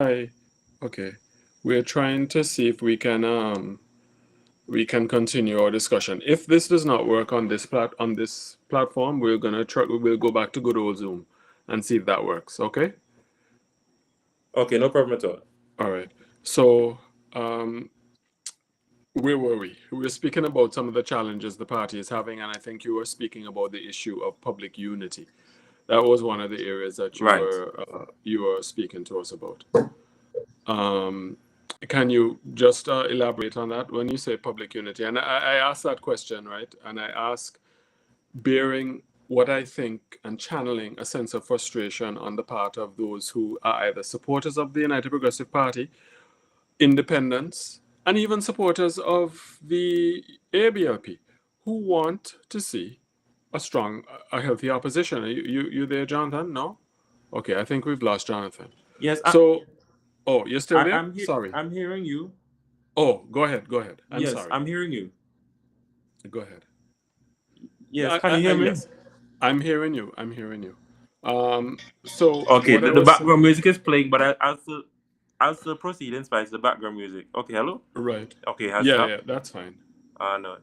Hi. Okay. We're trying to see if we can continue our discussion. If this does not work on this platform, we're gonna try we'll go back to good old Zoom and see if that works. Okay? Okay, no problem at all. All right. So um where were we? We were speaking about some of the challenges the party is having, and I think you were speaking about the issue of public unity. That was one of the areas that Right. you were speaking to us about. Um, can you just elaborate on that when you say public unity? And I asked that question, right? And I ask, bearing what I think and channeling a sense of frustration on the part of those who are either supporters of the United Progressive Party, independents, and even supporters of the ABLP, who want to see a healthy opposition. You there, Jonathan? No? Okay, I think we've lost Jonathan. Yes, So, oh, you're still there? I'm here. Sorry. I'm hearing you. Oh, go ahead. Go ahead. I'm Yes, sorry. I'm hearing you. Go ahead. Yes, can you hear me? Yes, I'm hearing you. I'm hearing you. So Okay, what I the was saying, background music is playing, but I'll still proceed in spite of the background music. Okay, hello. right? Okay, it has Yeah, stopped. yeah, that's fine. No,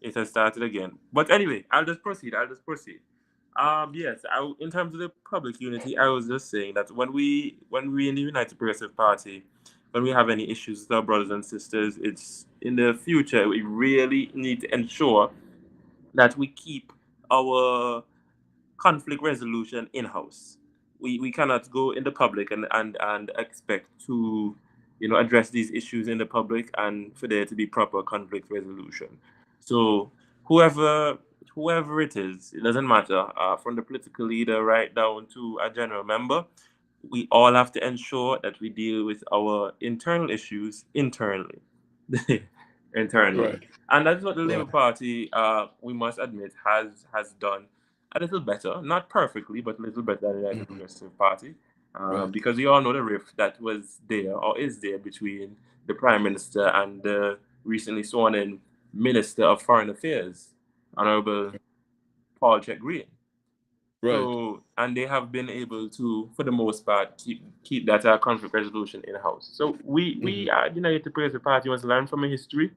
it has started again. But anyway, I'll just proceed. I'll just proceed. Yes. In terms of the public unity, I was just saying that when we in the United Progressive Party, when we have any issues with our brothers and sisters, it's in the future we really need to ensure that we keep our conflict resolution in house. We cannot go in the public and expect to address these issues in the public and for there to be proper conflict resolution. So whoever whoever it is, it doesn't matter, from the political leader right down to a general member, we all have to ensure that we deal with our internal issues internally. Internally. Right, And that's what the Labour right. Party, we must admit, has done a little better, not perfectly, but a little better than the United Hmm. Progressive Party, Right, because we all know the rift that was there or is there between the Prime Minister and the recently sworn in Minister of Foreign Affairs, Honorable Paul Check Green. right. So, and they have been able to, for the most part, keep that conflict resolution in house. So Hmm. we the United Progressive Party must learn from a history.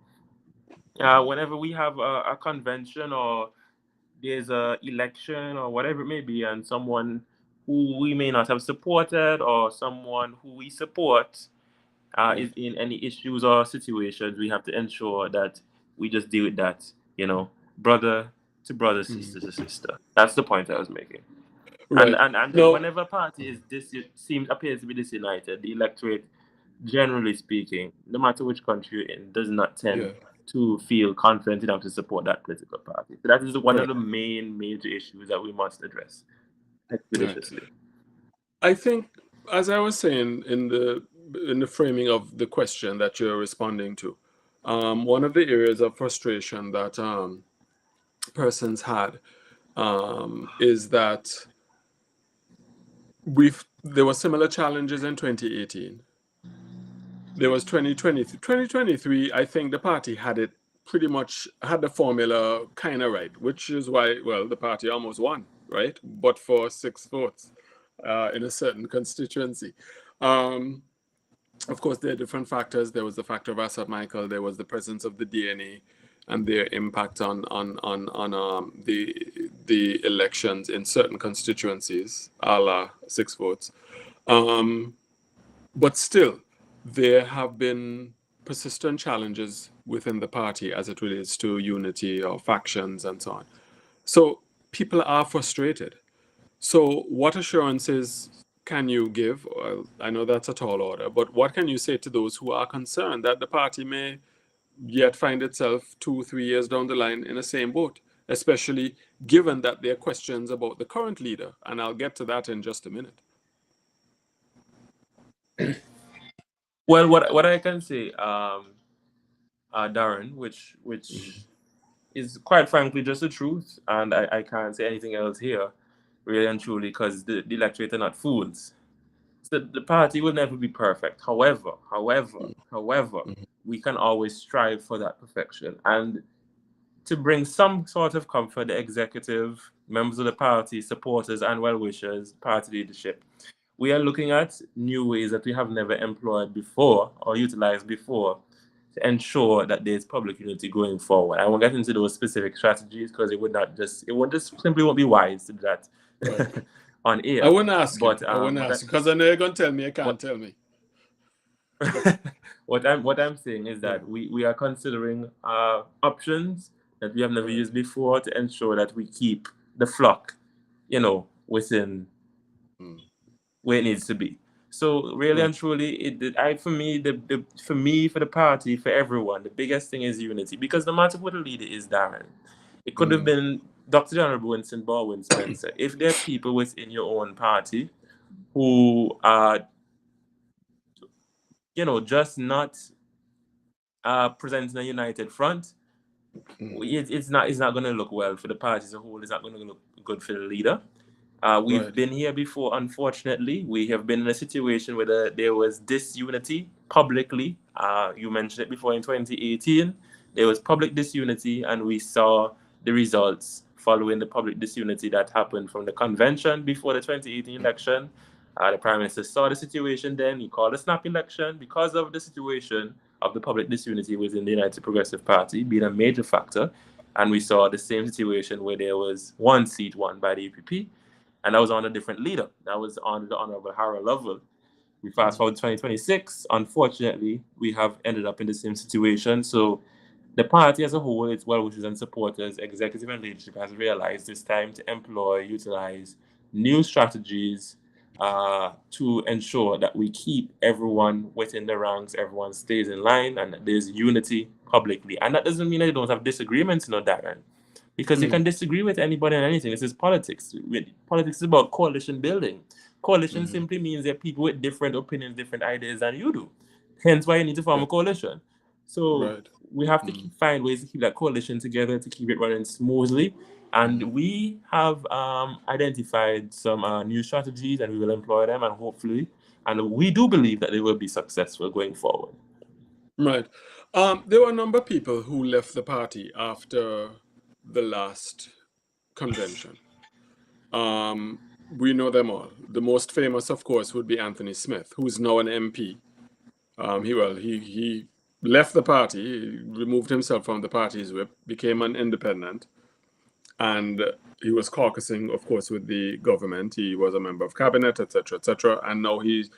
Whenever we have a convention or there's a election or whatever it may be, and someone who we may not have supported or someone who we support is Right. in any issues or situations, we have to ensure that we just deal with that, brother to brother, sister Hmm. to sister. That's the point I was making. And Right. No. whenever a party is appears to be disunited, the electorate, generally speaking, no matter which country you're in, does not tend Yeah. to feel confident enough to support that political party. So that is one of Right. the main major issues that we must address Right. expeditiously. I think, as I was saying in the framing of the question that you're responding to, one of the areas of frustration that persons had is that there were similar challenges in 2018. There was 2023. 2023, I think the party had it pretty much had the formula kind of right, which is why, well, the party almost won, right? But for 6 votes in a certain constituency. Um, of course, there are different factors. There was the factor of Asad Michael. There was the presence of the DNA and their impact on the elections in certain constituencies, a la 6 votes. Um, but still, there have been persistent challenges within the party as it relates to unity or factions and so on. So people are frustrated. So, what assurances can you give? Well, I know that's a tall order, but what can you say to those who are concerned that the party may yet find itself 2, 3 years down the line in the same boat, especially given that there are questions about the current leader? And I'll get to that in just a minute. Well, what I can say, Darren, Mhm. which is quite frankly just the truth, and I can't say anything else here, really and truly, because the electorate are not fools. So the party will never be perfect. However, Mhm. we can always strive for that perfection. And to bring some sort of comfort, the executive, members of the party, supporters, and well wishers, party leadership, we are looking at new ways that we have never employed before or utilized before to ensure that there's public unity going forward. I won't get into those specific strategies because it won't just simply won't be wise to do that Right. on I air. wouldn't ask you. But I wouldn't ask you because I know you're gonna tell me you can't tell me. what I'm saying is that we are considering options that we have never used before to ensure that we keep the flock, within where it needs to be. So really and truly, for the party, for everyone, the biggest thing is unity. Because no matter what the leader is, Daren, it could have been Dr. John Winston Baldwin Spencer. If there are people within your own party who are, just not presenting a united front, it's not going to look well for the party as a whole. It's not going to look good for the leader. We've been here before, unfortunately. We have been in a situation where there was disunity publicly. You mentioned it before in 2018. There was public disunity, and we saw the results following the public disunity that happened from the convention before the 2018 election. The Prime Minister saw the situation then. He called a snap election because of the situation of the public disunity within the United Progressive Party being a major factor. And we saw the same situation where there was one seat won by the UPP, and that was on a different leader. That was on the Honorable Harold Lovell. We fast forward to 2026. Unfortunately, we have ended up in the same situation. So the party as a whole, its well-wishers and supporters, executive and leadership, has realized it's time to utilize new strategies to ensure that we keep everyone within the ranks, everyone stays in line, and that there's unity publicly. And that doesn't mean that you don't have disagreements, Darren. Because you can disagree with anybody on anything. This is politics. Politics is about coalition building. Coalition simply means there are people with different opinions, different ideas than you do. Hence why you need to form a coalition. So we have to find ways to keep that coalition together, to keep it running smoothly. And we have identified some new strategies, and we will employ them, and hopefully, and we do believe that they will be successful going forward. Right. There were a number of people who left the party after the last convention. We know them all. The most famous, of course, would be Anthony Smith, who is now an MP. He left the party, he removed himself from the party's whip, became an independent, and he was caucusing, of course, with the government. He was a member of cabinet, etc., etc., and now he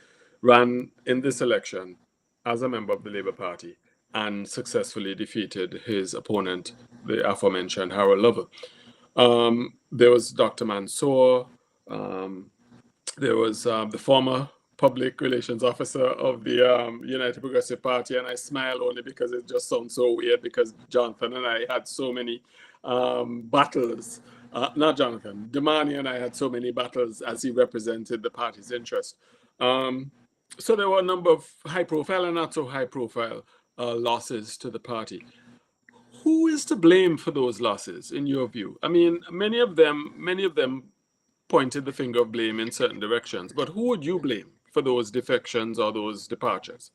ran in this election as a member of the Labour Party and successfully defeated his opponent, the aforementioned Harold Lovell. There was Dr. Mansour. There was the former public relations officer of the United Progressive Party, and I smile only because it just sounds so weird, because Jonathan and I had so many battles. Not Jonathan, Damani and I had so many battles as he represented the party's interest. So there were a number of high-profile and not so high-profile losses to the party. Who is to blame for those losses, in your view? I mean, many of them pointed the finger of blame in certain directions, but who would you blame for those defections or those departures?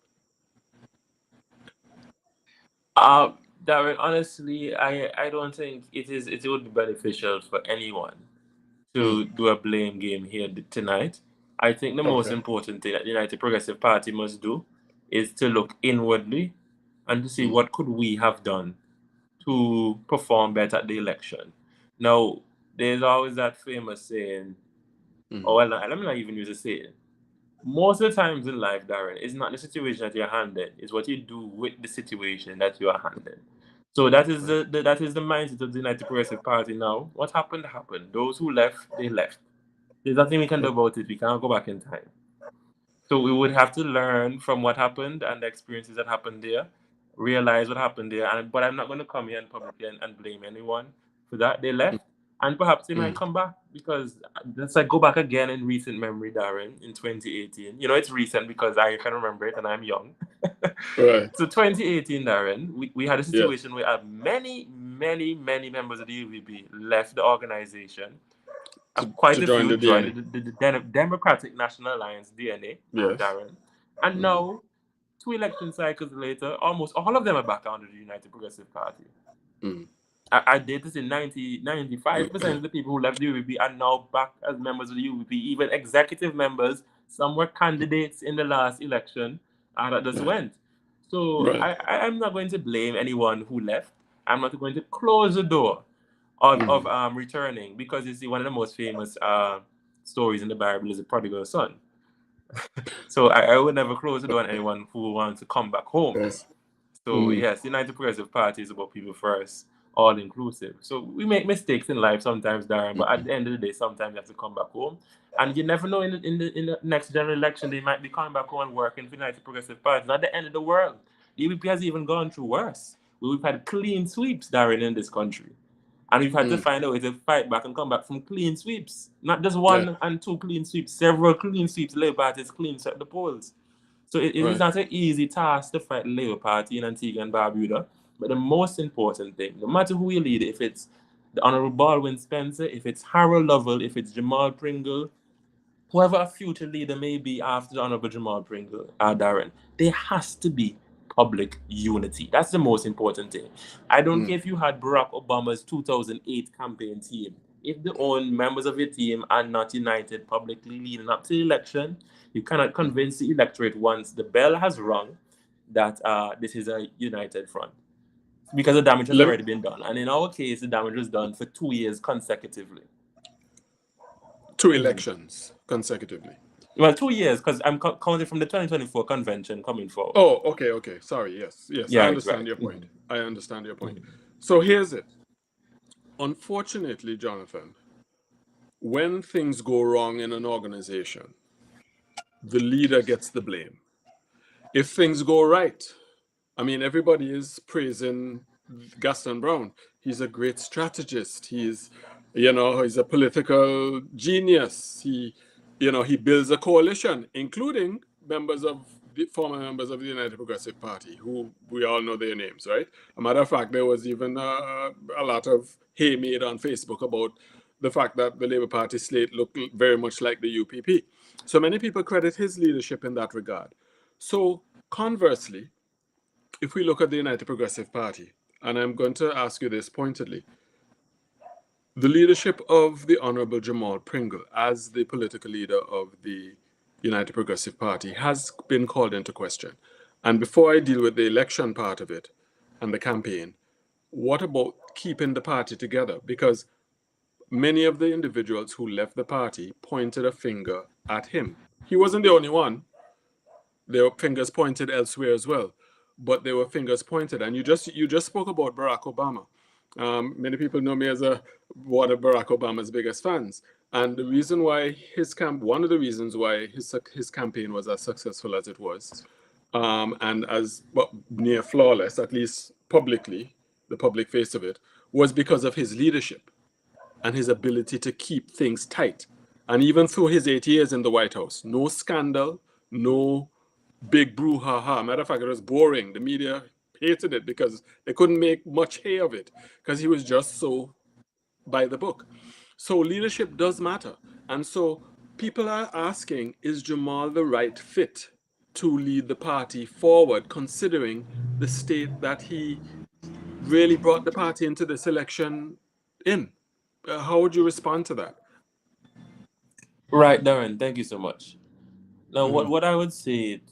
Darren, honestly, I don't think it would be beneficial for anyone to do a blame game here tonight. I think the most important thing that the United Progressive Party must do is to look inwardly and to see what could we have done to perform better at the election. Now, there's always that famous saying, let me not even use a saying. Most of the times in life, Darren, it's not the situation that you're handed, it's what you do with the situation that you are handed. So that is that is the mindset of the United Progressive Party now. What happened, happened. Those who left, they left. There's nothing we can do about it. We can't go back in time. So we would have to learn from what happened and the experiences that happened there, realize what happened there. But I'm not going to come here and publicly and blame anyone for that. They left, and perhaps they might come back, because let's go back again in recent memory, Darren, in 2018. It's recent because I can remember it and I'm young. Right. So 2018, Darren, we had a situation where many members of the UPP left the organization. Quite a few joined the Democratic National Alliance, DNA, Darren. And now, 2 election cycles later, almost all of them are back under the United Progressive Party. I did this in 95% of the people who left the UPP are now back as members of the UPP, even executive members Some were candidates in the last election that just went. So Right. I'm not going to blame anyone who left. I'm not going to close the door of returning, because you see, one of the most famous stories in the Bible is the prodigal son. So I would never close the door on anyone who wants to come back home. Yes. So yes, the United Progressive Party is about people first, all inclusive. So we make mistakes in life sometimes, Darren, but at the end of the day, sometimes you have to come back home. And you never know, in the next general election, they might be coming back home and working for the United Progressive Party. It's not the end of the world. The UPP has even gone through worse. We've had clean sweeps, Darren, in this country. And we've had to find a way to fight back and come back from clean sweeps. Not just one and two clean sweeps, several clean sweeps. Labour Party has clean swept the polls. So it is not an easy task to fight the Labour Party in Antigua and Barbuda. But the most important thing, no matter who you lead, if it's the Honourable Baldwin Spencer, if it's Harold Lovell, if it's Jamal Pringle, whoever a future leader may be after the Honourable Jamal Pringle, Darren, there has to be public unity. That's the most important thing. I don't care if you had Barack Obama's 2008 campaign team. If the own members of your team are not united publicly leading up to the election, you cannot convince the electorate once the bell has rung that this is a united front, because the damage has already been done. And in our case, the damage was done for 2 years consecutively. 2 elections consecutively. Well, 2 years, because I'm counting from the 2024 convention coming forward. Oh, okay. Sorry, yes. Yeah, I understand your point. I understand your point. So here's it. Unfortunately, Jonathan, when things go wrong in an organization, the leader gets the blame. If things go right, I mean, everybody is praising Gaston Brown. He's a great strategist. He's a political genius. He builds a coalition, including former members of the United Progressive Party, who we all know their names, right? A matter of fact, there was even a lot of hay made on Facebook about the fact that the Labour Party slate looked very much like the UPP. So many people credit his leadership in that regard. So conversely, if we look at the United Progressive Party, and I'm going to ask you this pointedly, the leadership of the Honourable Jamal Pringle as the political leader of the United Progressive Party has been called into question. And before I deal with the election part of it and the campaign, what about keeping the party together? Because many of the individuals who left the party pointed a finger at him. He wasn't the only one. There were fingers pointed elsewhere as well, but there were fingers pointed. And you just spoke about Barack Obama. Many people know me as one of Barack Obama's biggest fans, and the reason why one of the reasons why his campaign was as successful as it was, and as near flawless, at least publicly, the public face of it, was because of his leadership and his ability to keep things tight. And even through his 8 years in the White House, no scandal, no big brouhaha. Matter of fact, it was boring. The media hated it because they couldn't make much hay of it because he was just so by the book. So leadership does matter. And so people are asking, is Jamal the right fit to lead the party forward, considering the state that he really brought the party into this election in? How would you respond to that? Right, Darren, thank you so much. Now, what I would say,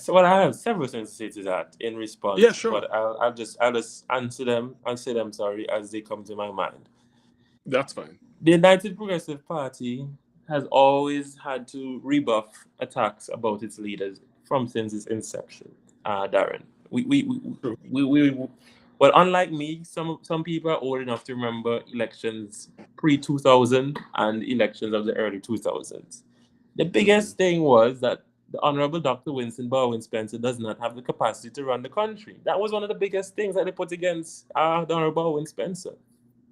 I have several things to say to that in response. Yeah, sure. But I'll just answer them and say them as they come to my mind. That's fine. The United Progressive Party has always had to rebuff attacks about its leaders since its inception, Darren. Well, unlike me, some people are old enough to remember elections pre-2000 and elections of the early 2000s. The biggest thing was that the Honourable Dr. Winston Baldwin Spencer does not have the capacity to run the country. That was one of the biggest things that they put against the Honourable Baldwin Spencer.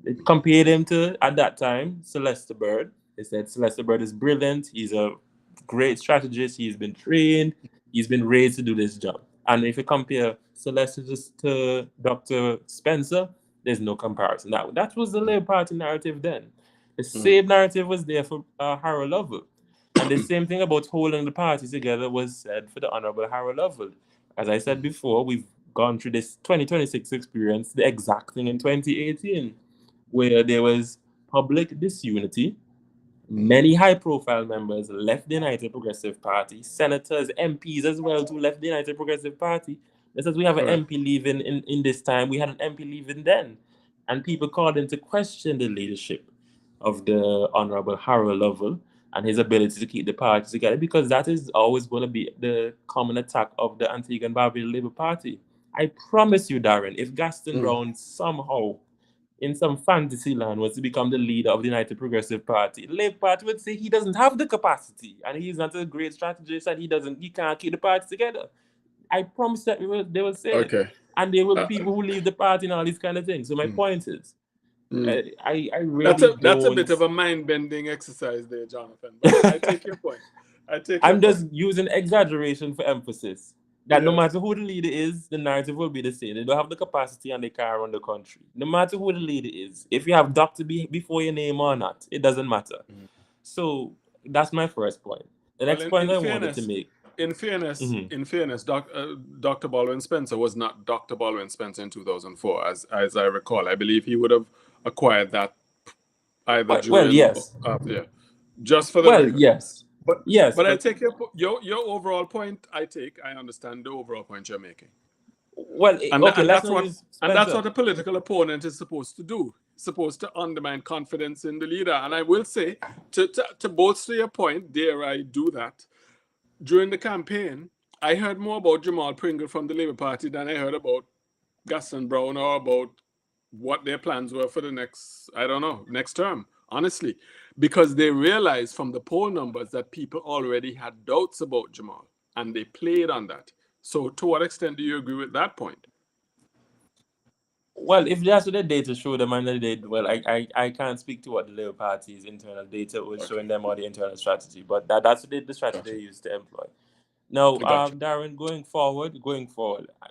They compared him to, at that time, Celeste Bird. They said Celeste Bird is brilliant. He's a great strategist. He's been trained. He's been raised to do this job. And if you compare Celeste to Dr. Spencer, there's no comparison. That was the Labour Party narrative then. The same narrative was there for Harold Lovell. And the same thing about holding the party together was said for the Honourable Harold Lovell. As I said before, we've gone through this 2026 experience, the exact thing in 2018, where there was public disunity Many high-profile members left the United Progressive Party, senators, MPs as well, who left the United Progressive Party. Just as we have an Correct. MP leaving in this time, we had an MP leaving then. And people called into question the leadership of the Honorable Harold Lovell and his ability to keep the party together, because that is always going to be the common attack of the Antigua and Barbuda Labour Party. I promise you, Daren, if Gaston Brown somehow in some fantasy land was to become the leader of the United Progressive Party, the Labour Party would say he doesn't have the capacity and he's not a great strategist and he can't keep the party together. I promise that they will say it. Okay. And there will be people who leave the party and all these kind of things. So my point is, I really That's a don't. bit of a mind-bending exercise there, Jonathan. But I take your point. I'm just using exaggeration for emphasis. That no Yes. matter who the leader is, the narrative will be the same. They don't have the capacity and they can't run the country. No matter who the leader is, if you have Dr. B before your name or not, it doesn't matter. So that's my first point. The next point I wanted to make. In fairness, Dr. Baldwin Spencer was not Dr. Baldwin Spencer in 2004, as I recall. I believe he would have acquired that either during yes. or after. Just for the record. Yes. But yes, but I take your overall point. I understand the overall point you're making. Well, and that's what a political opponent is supposed to do. Supposed to undermine confidence in the leader. And I will say, to bolster your point, dare I do that? During the campaign, I heard more about Jamal Pringle from the Labour Party than I heard about Gaston Brown or about what their plans were for the next term, honestly. Because they realized from the poll numbers that people already had doubts about Jamal, and they played on that. So to what extent do you agree with that point? Well, if that's what the data show them and they did, well, I can't speak to what the Labour Party's internal data was showing them or the internal strategy, but that's the strategy they used to employ. Now, Daren, going forward,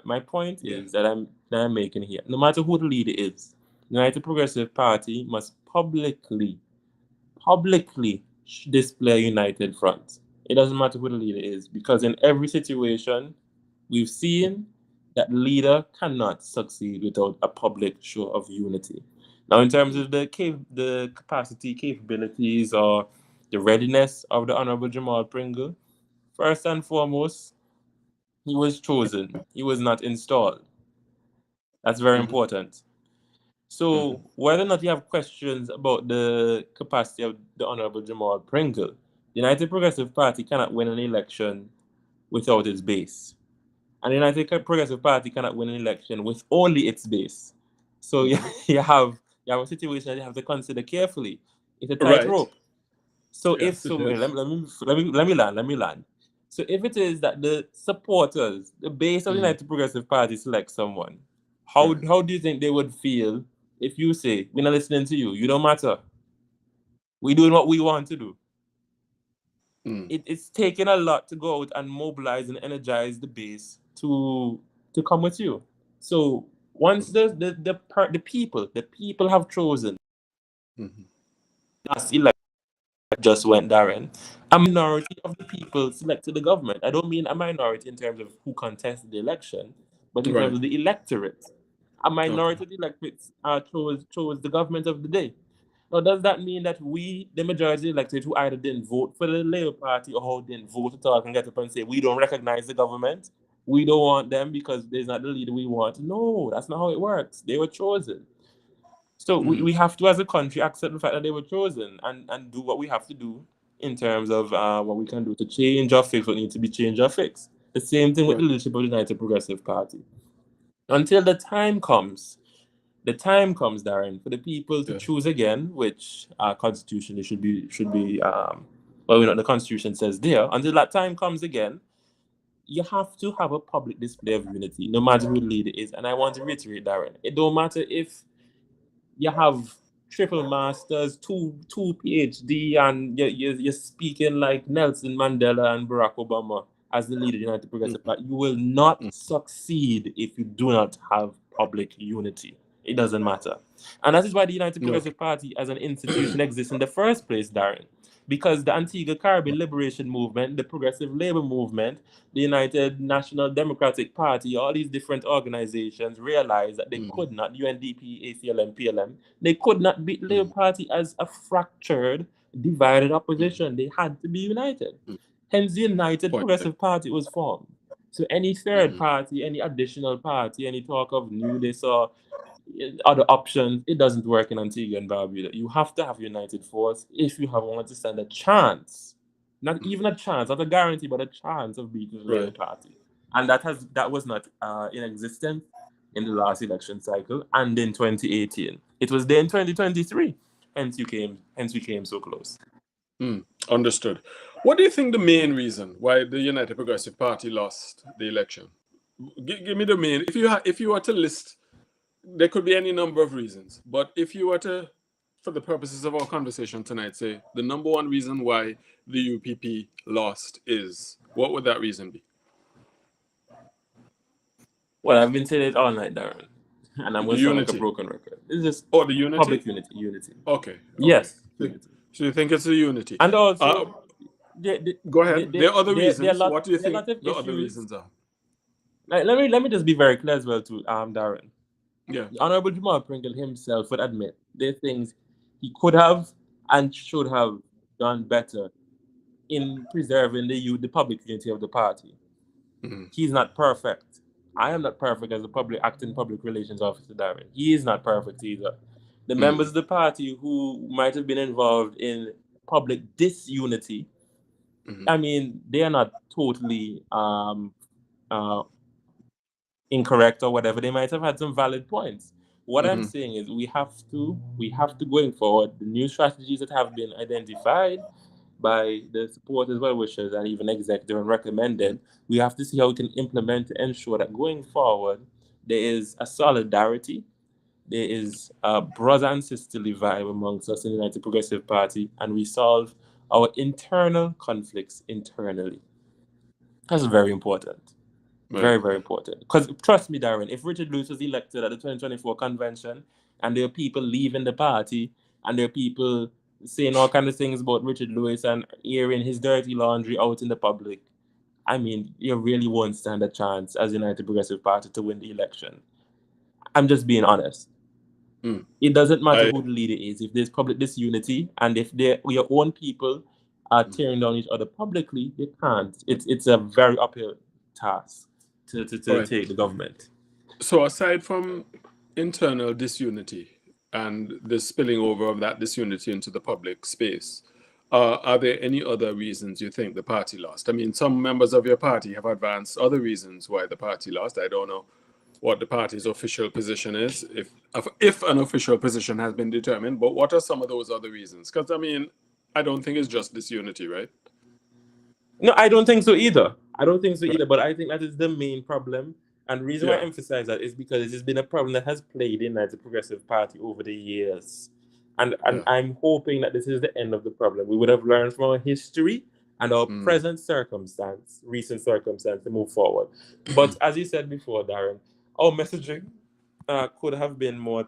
my point is that I'm making here. No matter who the leader is, the United Progressive Party must publicly display a united front. It doesn't matter who the leader is, because in every situation, we've seen that the leader cannot succeed without a public show of unity. Now, in terms of the capacity, capabilities, or the readiness of the Honorable Jamal Pringle, first and foremost, he was chosen. He was not installed. That's very important. So whether or not you have questions about the capacity of the Honorable Jamal Pringle, the United Progressive Party cannot win an election without its base. And the United Progressive Party cannot win an election with only its base. So you have a situation that you have to consider carefully. It's a tightrope. So yes, let me land. So if it is that the supporters, the base of the United Progressive Party select someone, how do you think they would feel if you say, we're not listening to you, you don't matter, we're doing what we want to do? It's taking a lot to go out and mobilize and energize the base to come with you. So once the people have chosen, last election just went, Daren, a minority of the people selected the government. I don't mean a minority in terms of who contested the election, but in terms of the electorate. A minority of the electorate chose the government of the day. Now, does that mean that we, the majority of the electorate who either didn't vote for the Labour Party or who didn't vote at all, can get up and say, we don't recognize the government, we don't want them because there's not the leader we want? No, that's not how it works. They were chosen. So we have to, as a country, accept the fact that they were chosen and do what we have to do in terms of what we can do to change or fix what needs to be changed or fixed. The same thing with the leadership of the United Progressive Party. Until the time comes, Daren, for the people to choose again, which constitutionally should be the Constitution says there. Until that time comes again, you have to have a public display of unity, no matter who the leader is. And I want to reiterate, Daren, it don't matter if you have triple masters, two PhD, and you're speaking like Nelson Mandela and Barack Obama as the leader of the United Progressive Party. You will not succeed if you do not have public unity. It doesn't matter. And that is why the United Progressive Party as an institution exists in the first place, Daren. Because the Antigua Caribbean Liberation Movement, the Progressive Labour Movement, the United National Democratic Party, all these different organizations realized that they could not, UNDP, ACLM, PLM, they could not beat the Labour Party as a fractured divided opposition. They had to be united. Hence, the United Point. Progressive Party was formed. So any third party, any additional party, any talk of new this or other options, it doesn't work in Antigua and Barbuda. You have to have united force if you want to stand a chance, not even a chance, not a guarantee, but a chance of beating the Labour Party. And that was not in existence in the last election cycle and in 2018. It was there in 2023. Hence we came so close. Understood. What do you think the main reason why the United Progressive Party lost the election? Give me the main. If you were to list, there could be any number of reasons. But if you were to, for the purposes of our conversation tonight, say the number one reason why the UPP lost is, what would that reason be? Well, I've been saying it all night, Daren, and I'm going to sound like a broken record. It's just the unity? Public unity. Okay. Yes. Unity. So you think it's the unity? And also, go ahead. There are other reasons. What do you think the other reasons are? Let me just be very clear as well to Daren. Yeah. The Honorable Jamal Pringle himself would admit there are things he could have and should have done better in preserving the public unity of the party. He's not perfect. I am not perfect as a acting public relations officer, Daren. He is not perfect either. The members of the party who might have been involved in public disunity, I mean, they are not totally incorrect or whatever. They might have had some valid points. What I'm saying is we have to going forward, the new strategies that have been identified by the supporters, well-wishers, and even executive and recommended, we have to see how we can implement to ensure that going forward, there is a solidarity, there is a brother and sisterly vibe amongst us in the United Progressive Party, and we solve our internal conflicts internally. That's very important. Right. Very, very important. Because trust me, Daren, if Richard Lewis was elected at the 2024 convention and there are people leaving the party and there are people saying all kinds of things about Richard Lewis and airing his dirty laundry out in the public, I mean, you really won't stand a chance as United Progressive Party to win the election. I'm just being honest. It doesn't matter who the leader is. If there's public disunity and if your own people are tearing down each other publicly, they can't. It's a very uphill task to take the government. So aside from internal disunity and the spilling over of that disunity into the public space, are there any other reasons you think the party lost? I mean, some members of your party have advanced other reasons why the party lost. I don't know what the party's official position is, if an official position has been determined, but what are some of those other reasons? Because, I mean, I don't think it's just disunity, right? No, I don't think so either. But I think that is the main problem. And the reason why I emphasize that is because it has been a problem that has plagued in the Progressive Party over the years. And I'm hoping that this is the end of the problem. We would have learned from our history and our present recent circumstance to move forward. But as you said before, Daren, our messaging could have been more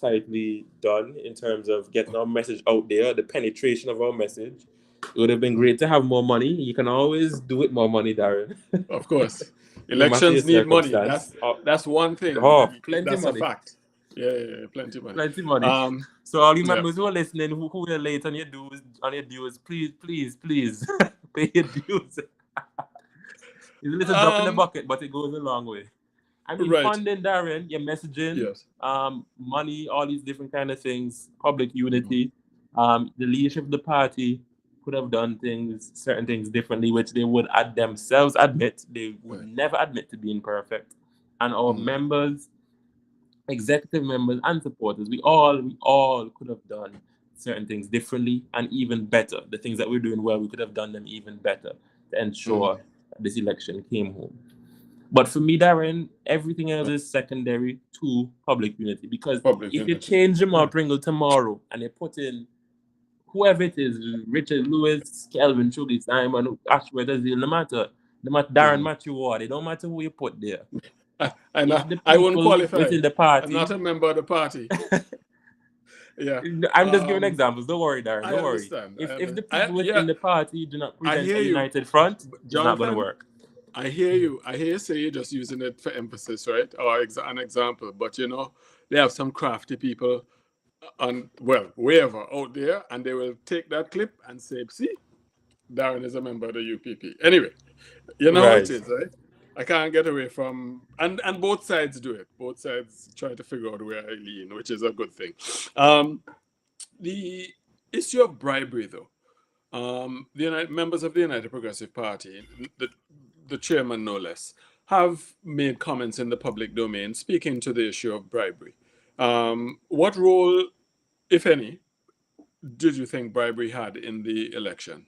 tightly done in terms of getting our message out there, the penetration of our message. It would have been great to have more money. You can always do it more money, Daren. Of course. Elections need money. That's one thing. Plenty That's money. A fact. Yeah, plenty money. Plenty money. So all you members who are listening, who are late on your dues, please, pay your dues. It's a little drop in the bucket, but it goes a long way. I mean, funding, Daren, your messaging, money, all these different kind of things, public unity, the leadership of the party could have done certain things differently, which they would themselves admit. They would never admit to being perfect. And our members, executive members and supporters, we all could have done certain things differently and even better. The things that we're doing well, we could have done them even better to ensure that this election came home. But for me, Daren, everything else is secondary to public unity. Because you change Jamal Pringle tomorrow and you put in whoever it is, Richard Lewis, Kelvin Chugi, Simon, Ashworth, no matter Daren Matthew-Ward, it don't matter who you put there. I wouldn't qualify. Within the party, I'm not a member of the party. I'm just giving examples. Don't worry, Daren. Don't worry. If the people within the party do not present a united front, it's not going to work. I hear you. I hear you say you're just using it for emphasis, right? Or an example. But, they have some crafty people on, well, wherever out there, and they will take that clip and say, see, Daren is a member of the UPP. Anyway, you know how it Right. is, right? I can't get away from, and both sides do it. Both sides try to figure out where I lean, which is a good thing. Um, the issue of bribery, though, the members of the United Progressive Party, the chairman no less, have made comments in the public domain speaking to the issue of bribery. What role, if any, did you think bribery had in the election?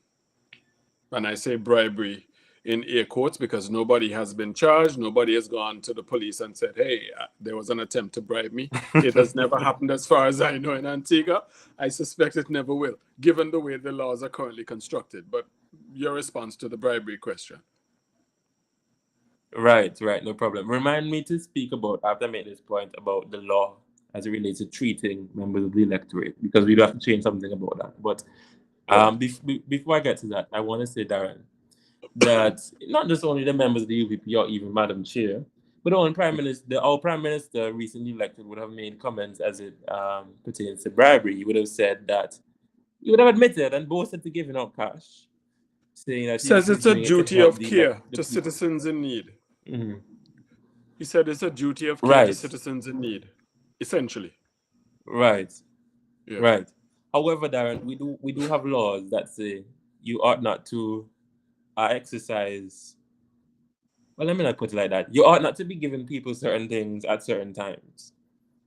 And I say bribery in air quotes because nobody has been charged. Nobody has gone to the police and said, hey, there was an attempt to bribe me. It has never happened as far as I know in Antigua. I suspect it never will, given the way the laws are currently constructed. But your response to the bribery question. Right, no problem. Remind me to speak about, after I make this point, about the law as it relates to treating members of the electorate, because we do have to change something about that. But Right. before I get to that, I want to say, Daren, that not just only the members of the UPP or even Madam Chair, but our Prime Minister recently elected would have made comments as it pertains to bribery. He would have said that he would have admitted and boasted to giving out cash, saying that Says he's it's a doing it to duty help of the care to people. citizens in need. Mm-hmm. He said it's a duty of care to Right, citizens in need, essentially. right, Yeah. right. However, Darren, we do have laws that say you ought not to exercise. Well, let me not put it like that. You ought not to be giving people certain things at certain times.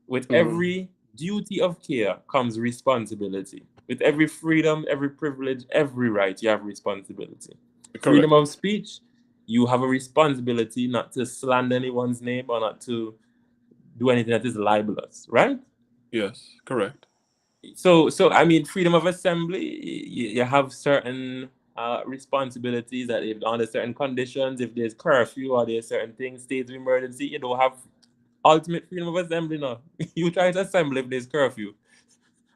With every duty of care comes responsibility. With every freedom, every privilege, every right, you have responsibility. Freedom Correct. of speech, you have a responsibility not to slander anyone's name or not to do anything that is libelous, right? Yes, correct. So I mean, freedom of assembly, you have certain responsibilities that if under certain conditions, if there's curfew or there's certain things, states of emergency, you don't have ultimate freedom of assembly now. You try to assemble if there's curfew,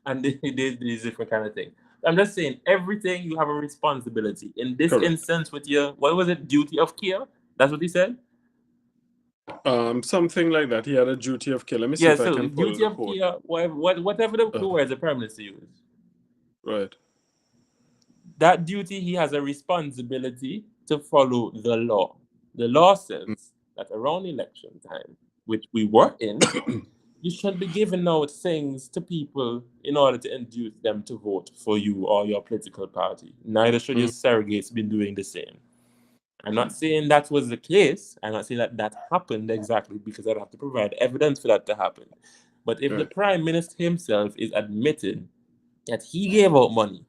and there's different kind of thing. I'm just saying, everything you have a responsibility. In this Correct. instance, with your what was it, duty of care? That's what he said. Something like that. He had a duty of care. Let me see Yeah. if I So can pull duty the of quote. care, whatever the Uh, words the prime minister used. right. That duty, he has a responsibility to follow the law. The law says that around election time, which we were in, you shouldn't be giving out things to people in order to induce them to vote for you or your political party. Neither should your Mm, surrogates be doing the same. I'm not saying that was the case. I'm not saying that that happened exactly, because I'd have to provide evidence for that to happen. But if the right. prime minister himself is admitting that he gave out money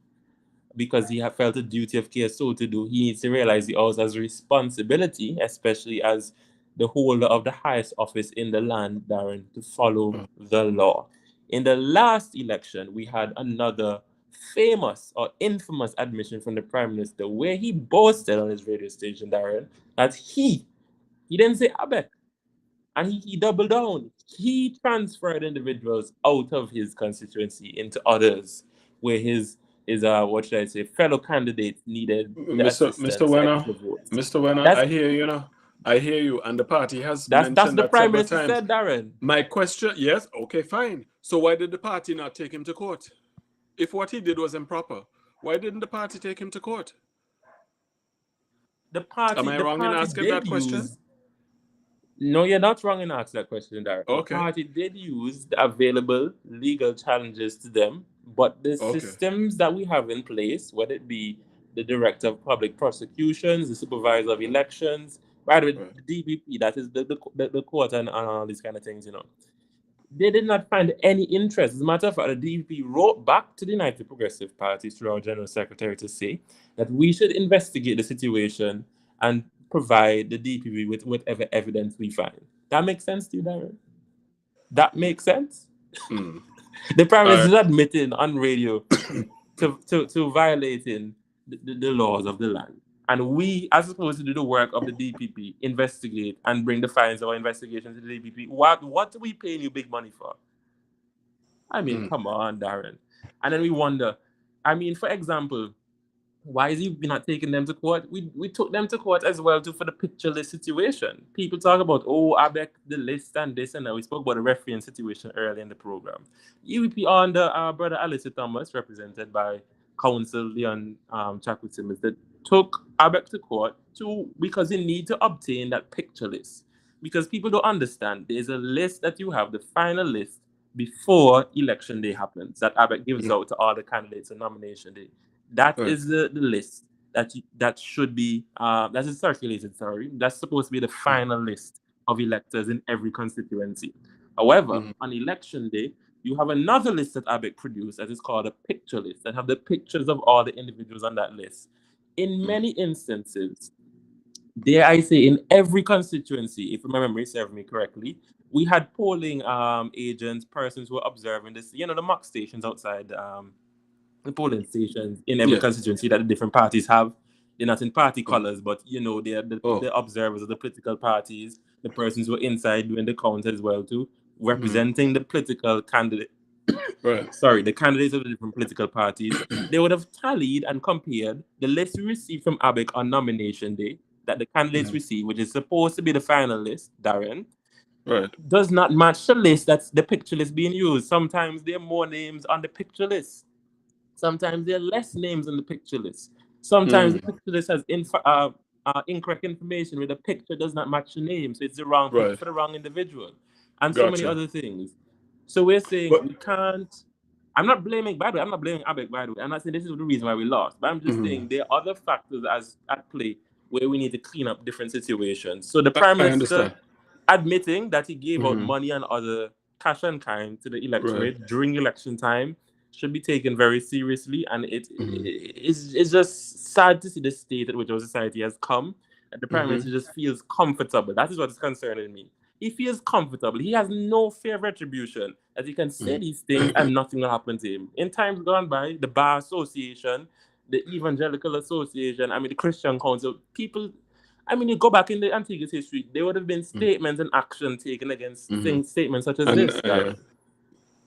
because he had felt a duty of care so to do, he needs to realize he also has a responsibility, especially as the holder of the highest office in the land, Darren, to follow the law. In the last election, we had another famous or infamous admission from the Prime Minister where he boasted on his radio station, Darren, that he didn't say Abe, and he doubled down. He transferred individuals out of his constituency into others where his what should I say, fellow candidates needed the Mr. assistance, Werner, extra votes. Mr. Werner, That's I hear you now. I hear you. And the party has that's mentioned the that prime several minister times. said, Darren. My question, yes, okay, fine. So why did the party not take him to court? If what he did was improper, why didn't the party take him to court? The Am party I the wrong in party asking did that question? use. No, you're not wrong in asking that question, Darren. The Okay, party did use the available legal challenges to them, but the okay, systems that we have in place, whether it be the director of public prosecutions, the supervisor of elections, right, with right. the DBP, that is the court and all these kind of things, they did not find any interest. As a matter of fact, the DPP wrote back to the United Progressive Party through our General Secretary to say that we should investigate the situation and provide the DPP with whatever evidence we find. That makes sense to you, Darren? That makes sense? Mm. The Prime All Minister right. is admitting on radio to violating the laws of the land. And we are supposed to do the work of the DPP, investigate and bring the findings of our investigation to the DPP. What are we paying you big money for? I mean, Mm. come on, Darren. And then we wonder, I mean, for example, Why is he not taking them to court? We took them to court as well too for the picture list situation. People talk about, oh, I bet the list and this and that. We spoke about the refereeing situation early in the program. UPP under our brother Alice Thomas, represented by Counsel Leon Chakwood Simmons, that took Abeck to court because they need to obtain that picture list. Because people don't understand, there's a list that you have, the final list, before election day happens, that Abeck gives out to all the candidates on nomination day. That is the list that should be that is circulated. Sorry, that's supposed to be the final list of electors in every constituency. However, on election day, you have another list that ABEC produced that is called a picture list that have the pictures of all the individuals on that list. In many instances, dare I say, in every constituency, if my memory serves me correctly, we had polling agents, persons who were observing this. You know, the mock stations outside the polling stations in every constituency that the different parties have. They're not in party colors, but you know, they're the observers of the political parties, the persons who are inside doing the count as well too, representing the political candidate. Sorry, the candidates of the different political parties. They would have tallied and compared the list we received from ABEC on nomination day that the candidates receive, which is supposed to be the final list, Daren, does not match the list that's the picture list being used. Sometimes there are more names on the picture list. Sometimes there are less names on the picture list. Sometimes the picture list has incorrect information where the picture does not match the name. So it's the wrong picture for the wrong individual. And so many other things. So we're saying we can't. I'm not blaming, by the way, I'm not blaming ABEC, by the way. I'm not saying this is the reason why we lost. But I'm just saying there are other factors at play where we need to clean up different situations. So the Prime Minister admitting that he gave out money and other cash and kind to the electorate during election time should be taken very seriously, and it's just sad to see the state at which our society has come, and the Prime Minister just feels comfortable. That is what is concerning me. He feels comfortable. He has no fear of retribution, as he can say these things and nothing will happen to him. In times gone by, the Bar Association, the Evangelical Association, the Christian Council, people, you go back in the Antigua history, there would have been statements and action taken against statements such as this.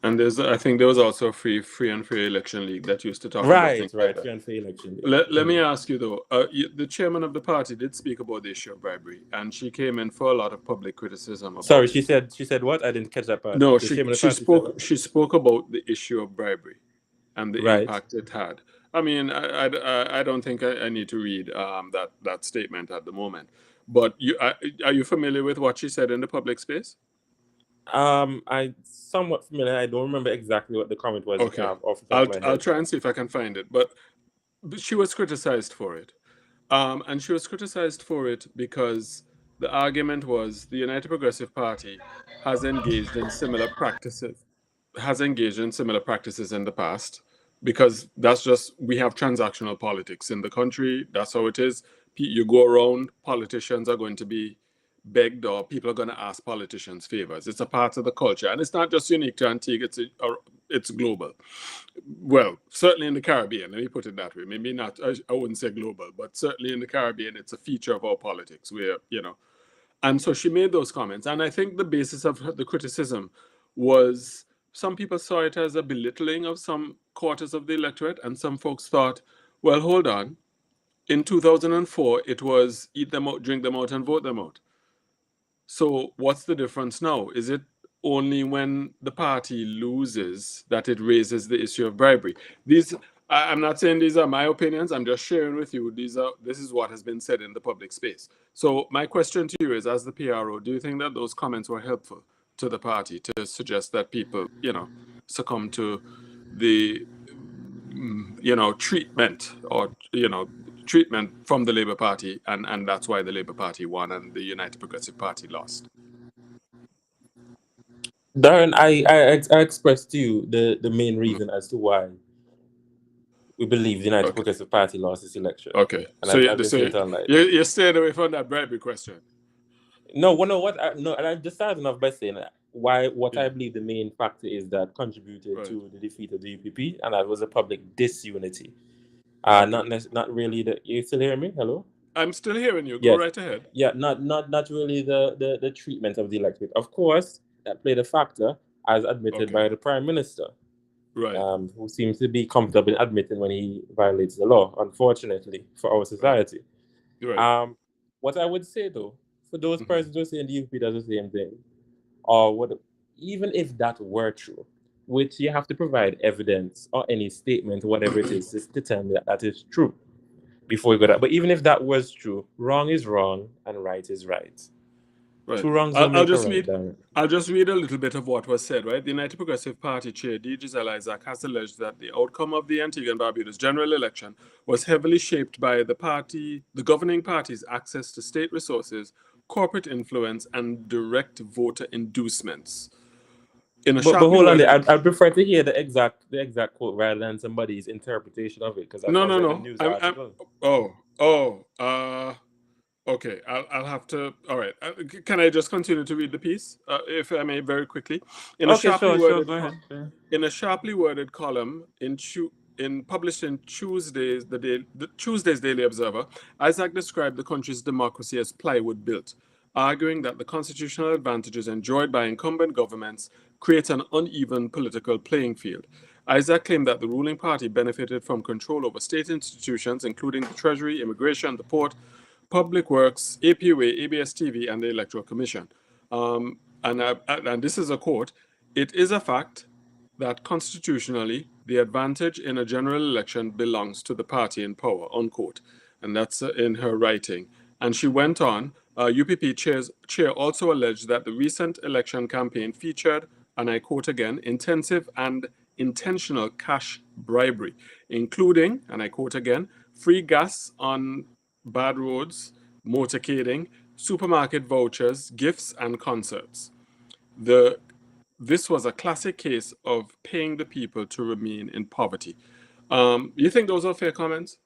And I think there was also a free and fair election league that used to talk about things like that. Free and fair election league. Let me ask you though, the chairman of the party did speak about the issue of bribery, and she came in for a lot of public criticism. Sorry, she said what? I didn't catch that part. No, she spoke about the issue of bribery and the impact it had. I don't think I need to read that statement at the moment. But are you familiar with what she said in the public space? I'm somewhat familiar. I don't remember exactly what the comment was. Okay, I'll try and see if I can find it. But she was criticized for it, and she was criticized for it because the argument was the United Progressive Party has engaged in similar practices in the past, because that's just, we have transactional politics in the country. That's how it is. You go around, politicians are going to be begged, or people are going to ask politicians favors. It's a part of the culture, and it's not just unique to Antigua, it's global. Well, certainly in the Caribbean, let me put it that way. Maybe not, I wouldn't say global, but certainly in the Caribbean, it's a feature of our politics where, and so she made those comments. And I think the basis of the criticism was some people saw it as a belittling of some quarters of the electorate, and some folks thought, well, hold on. In 2004, it was eat them out, drink them out, and vote them out. So what's the difference now? Is it only when the party loses that it raises the issue of bribery? I'm not saying these are my opinions. I'm just sharing with you. This is what has been said in the public space. So my question to you is, as the PRO, do you think that those comments were helpful to the party to suggest that people, succumb to the, treatment from the Labour Party, and that's why the Labour Party won and the United Progressive Party lost? Darren, I expressed to you the main reason as to why we believe the United Progressive Party lost this election. Okay, and so you're staying away from that bribery question. No, I just started off by saying what I believe the main factor is that contributed to the defeat of the UPP, and that was a public disunity. Not really you still hear me? Hello? I'm still hearing you. Go right ahead. Yeah, not really the treatment of the electorate. Of course, that played a factor, as admitted by the Prime Minister. Right. who seems to be comfortable in admitting when he violates the law, unfortunately, for our Right. society. Right. Um, what I would say, though, for those Mhm. persons who are saying the UP does the same thing, or what, even if that were true, which you have to provide evidence or any statement, whatever it is, to tell me that that is true before you go that. But even if that was true, wrong is wrong and right is right. Right. Two wrongs I'll, don't I'll make a just right, read. Darren. I'll just read a little bit of what was said. Right. The United Progressive Party chair, D. Giselle Isaac, has alleged that the outcome of the Antigua and Barbuda's general election was heavily shaped by the governing party's access to state resources, corporate influence, and direct voter inducements. In a But sharply hold on there. worded. I'd prefer to hear the exact quote rather than somebody's interpretation of it because I No, first no, read the no. news I'm. article. Oh. Oh. Okay, I'll have to. All right, can I just continue to read the piece, if I may, very quickly? In a Okay, sharply sure, worded go co- ahead. Yeah. in a sharply worded column in published in Tuesday's Daily Observer, Isaac described the country's democracy as plywood built, arguing that the constitutional advantages enjoyed by incumbent governments create an uneven political playing field. Isaac claimed that the ruling party benefited from control over state institutions, including the Treasury, immigration, the port, Public Works, APUA, ABS-TV, and the Electoral Commission. And this is a quote: "It is a fact that constitutionally the advantage in a general election belongs to the party in power," unquote. And that's in her writing. And she went on, UPP chair also alleged that the recent election campaign featured, and I quote again, intensive and intentional cash bribery, including, and I quote again, free gas on bad roads, motorcading, supermarket vouchers, gifts, and concerts. The This was a classic case of paying the people to remain in poverty. You think those are fair comments?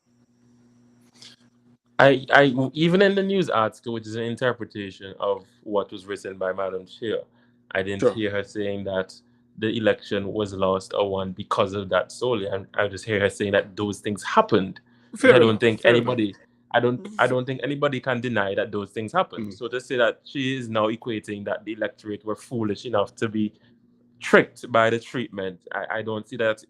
Even in the news article, which is an interpretation of what was written by Madam Chair, I didn't Sure. hear her saying that the election was lost or won because of that solely. I just hear her saying that those things happened, which I Fair don't enough. think Fair enough. anybody, I don't think anybody can deny that those things happened. Mm. So to say that she is now equating that the electorate were foolish enough to be tricked by the treatment, I don't see that.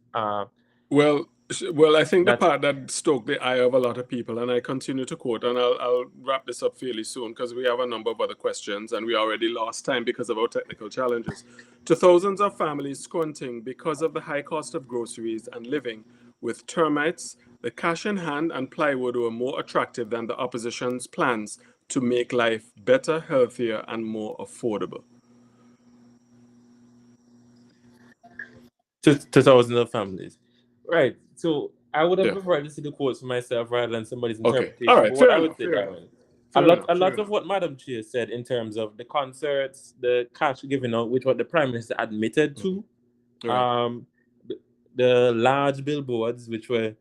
Well, I think the That part that stoked the ire of a lot of people, and I continue to quote, and I'll wrap this up fairly soon because we have a number of other questions and we already lost time because of our technical challenges. To thousands of families squinting because of the high cost of groceries and living with termites, the cash in hand and plywood were more attractive than the opposition's plans to make life better, healthier, and more affordable. to thousands of families. Right. So I would have Yeah. preferred to see the quotes for myself rather than somebody's Okay. All interpretation. right. But what Fair I would enough. say, Fair enough. Darren, a Fair lot enough. a Fair lot of enough. what Madam Chair said in terms of the concerts, the cash given out, which what the Prime Minister admitted to, All right. um, the large billboards, which were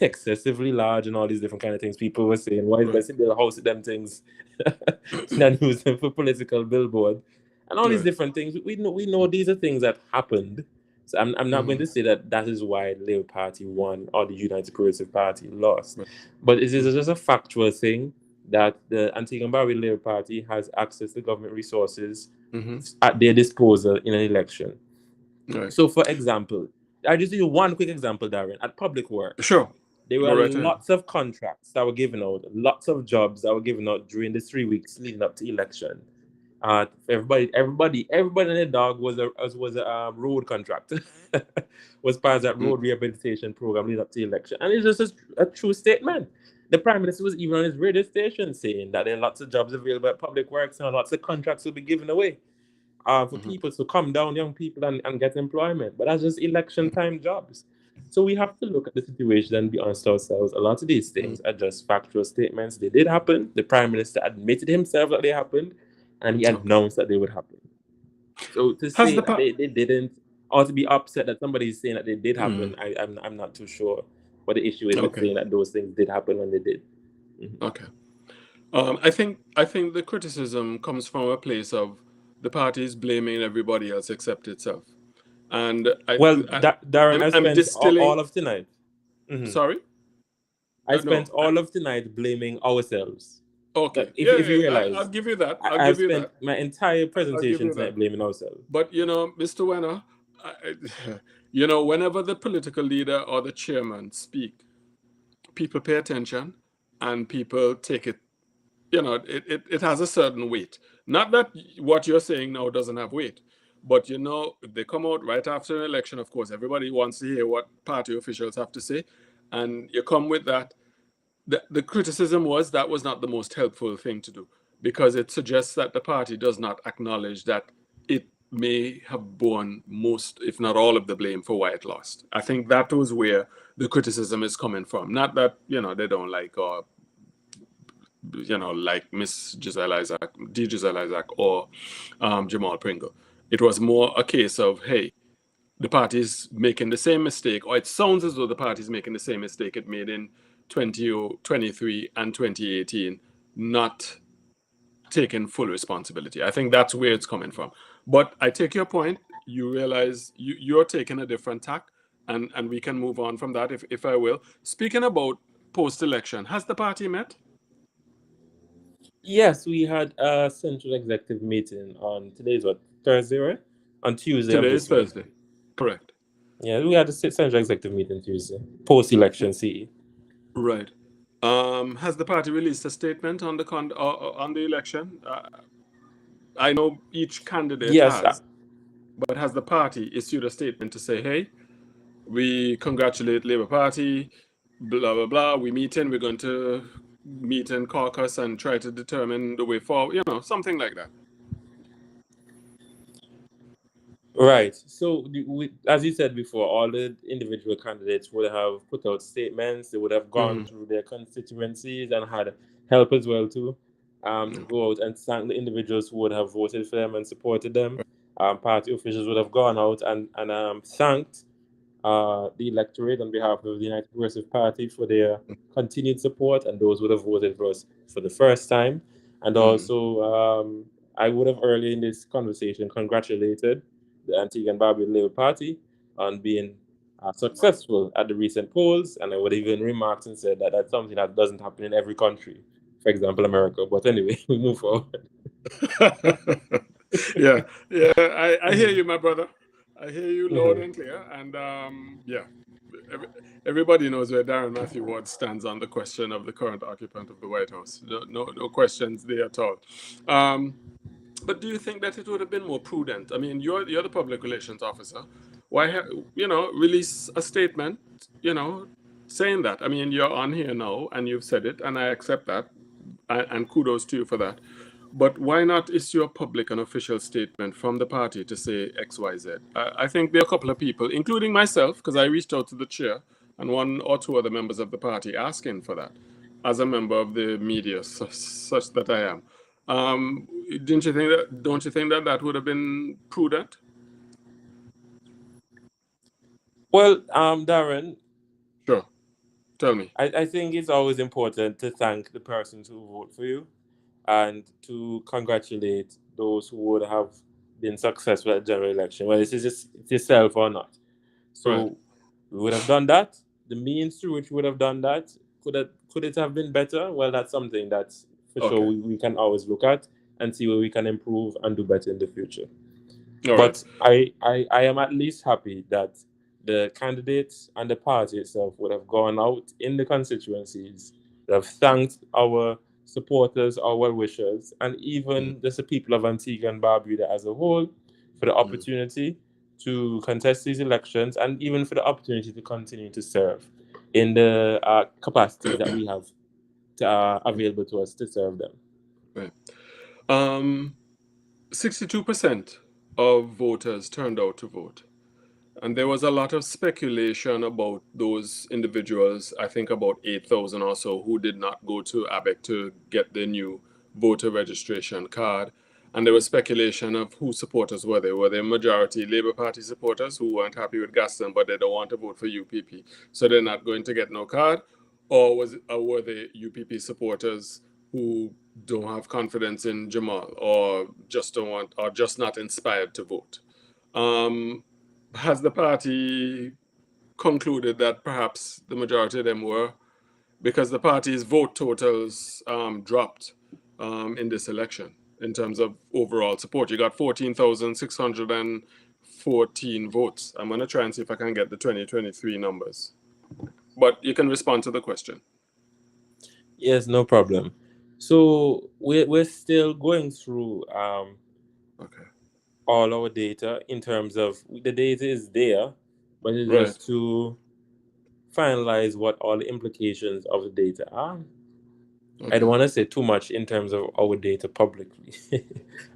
excessively large and all these different kind of things. People were saying, why is Right. best to build a house with them things than use them for political billboard? And all these Right. different things. We know these are things that happened. So I'm not going Mm-hmm. to say that that is why the Labour Party won or the United Progressive Party lost. Right. But it is just a factual thing that the Antigua and Barbuda Labour Party has access to government resources Mm-hmm. at their disposal in an election. Right. So, for example, I just give you one quick example, Darren. At Public Works, Sure. there Go were right ahead. lots of contracts that were given out, lots of jobs that were given out during the 3 weeks leading up to election. Everybody and their dog was a road contract, was part of that Mm. road rehabilitation program leading up to election, and it's just a true statement. The Prime Minister was even on his radio station saying that there are lots of jobs available at Public Works and lots of contracts will be given away for Mm-hmm. people to come down, young people, and get employment. But that's just election time jobs. So we have to look at the situation and be honest with ourselves. A lot of these things are just factual statements. They did happen. The Prime Minister admitted himself that they happened, and he Okay. announced that they would happen. So to Has say the that pa- they didn't, or to be upset that somebody is saying that they did mm. happen, I'm not too sure what the issue is with Okay. saying that those things did happen when they did. Mhm. Okay. I think the criticism comes from a place of the parties blaming everybody else except itself, and Well, Darren, I I'm spent distilling. all of tonight. Mhm. Sorry. I spent No. all of tonight blaming ourselves. Okay. But if, Yeah, if yeah, you I'll realize, give you that. I, I'll I've give you spent that. my entire I'll give presentation you that. tonight blaming ourselves. But Mr. Wenner, Whenever the political leader or the chairman speak, people pay attention and people take it. It has a certain weight. Not that what you're saying now doesn't have weight, but they come out right after an election. Of course, everybody wants to hear what party officials have to say, and you come with that. The criticism was that was not the most helpful thing to do because it suggests that the party does not acknowledge that it may have borne most, if not all, of the blame for why it lost. I think that was where the criticism is coming from. Not that they don't like or like Miss Giselle Isaac, D. Giselle Isaac, or Jamal Pringle. It was more a case of, hey, the party's making the same mistake, or it sounds as though the party's making the same mistake it made in 2023 and 2018, not taking full responsibility. I think that's where it's coming from. But I take your point. You realize you're taking a different tack, and we can move on from that if I will. Speaking about post-election, has the party met? Yes, we had a central executive meeting on today's what, Thursday, right? On Tuesday of Today is this week. Thursday. Correct. Yeah, we had a central executive meeting Tuesday, post-election CE. Right. Has the party released a statement on on the election? I know each candidate Yes, has, but has the party issued a statement to say, "Hey, we congratulate Labour Party, blah blah blah. We're going to meet in caucus and try to determine the way forward." Something like that. right. So, as you said before, all the individual candidates would have put out statements. They would have gone through their constituencies and had help as well too, to go out and thank the individuals who would have voted for them and supported them. Party officials would have gone out and thanked the electorate on behalf of the United Progressive Party for their continued support, and those would have voted for us for the first time. And also, I would have early in this conversation congratulated the Antigua and Barbuda Labour Party on being successful at the recent polls, and I would have even remarked and said that that's something that doesn't happen in every country, for example, America. But anyway, we move forward. Yeah, I hear you, my brother. I hear you loud and clear, and yeah, everybody knows where Daren Matthew-Ward stands on the question of the current occupant of the White House. No questions there at all. But do you think that it would have been more prudent? I mean, you're the public relations officer. Why, release a statement, saying that? I mean, you're on here now and you've said it, and I accept that, and kudos to you for that. But why not issue a public and official statement from the party to say X, Y, Z? I think there are a couple of people, including myself, because I reached out to the chair and one or two other members of the party asking for that, as a member of the media, such that I am. Don't you think that would have been prudent? Well, Darren, Sure. Tell me. I think it's always important to thank the persons who vote for you and to congratulate those who would have been successful at the general election, whether it's yourself or not. So Right. we would have done that. The means through which we would have done that, could it have been better? Well, that's something that for sure we can always look at and see where we can improve and do better in the future. But I am at least happy that the candidates and the party itself would have gone out in the constituencies, would have thanked our supporters, our well-wishers, and even just the people of Antigua and Barbuda as a whole for the opportunity to contest these elections and even for the opportunity to continue to serve in the capacity that we have available to us to serve them. Right. 62% of voters turned out to vote. And there was a lot of speculation about those individuals, I think about 8,000 or so, who did not go to ABEC to get their new voter registration card. And there was speculation of whose supporters were they. Were they majority Labour Party supporters who weren't happy with Gaston, but they don't want to vote for UPP, so they're not going to get no card? Or were they UPP supporters who don't have confidence in Jamal, or just don't want, or just not inspired to vote? Has the party concluded that perhaps the majority of them were, because the party's vote totals dropped in this election in terms of overall support? You got 14,600 14 votes. I'm going to try and see if I can get the 2023 numbers. But you can respond to the question. Yes, no problem. So we're still going through Okay. all our data in terms of the data is there, but it's Right. just to finalize what all the implications of the data are. I don't Okay. want to say too much in terms of our data publicly.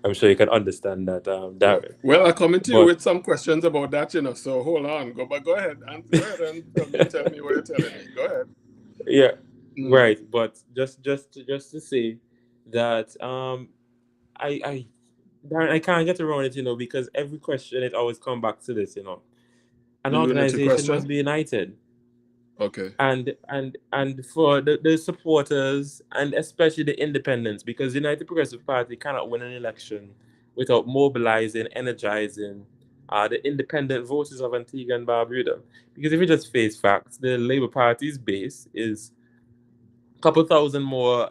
I'm sure you can understand that, Daren. Well, I'm coming to you But with some questions about that, so hold on. Go ahead and tell me what you're telling me. Go ahead. yeah, Mm. right. But just to say that I Darren, I can't get around it, because every question it always come back to this, An The unity organization must question? be united. Okay. And for the supporters and especially the independents, because the United Progressive Party cannot win an election without mobilizing, energizing the independent voters of Antigua and Barbuda. Because if you just face facts, the Labour Party's base is a couple thousand more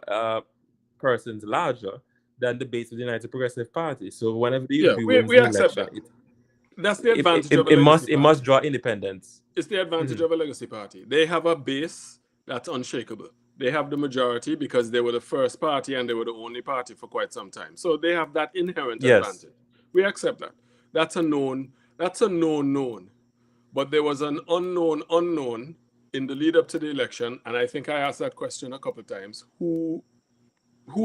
persons larger than the base of the United Progressive Party. So whenever the Yeah, UPP wins we the accept election, that. That's the advantage of a it legacy must party. draw independence. It's the advantage of a legacy party. They have a base that's unshakable. They have the majority because they were the first party and they were the only party for quite some time. So they have that inherent Yes. advantage. We accept that. That's a known. That's a known. But there was an unknown in the lead up to the election, and I think I asked that question a couple of times. Who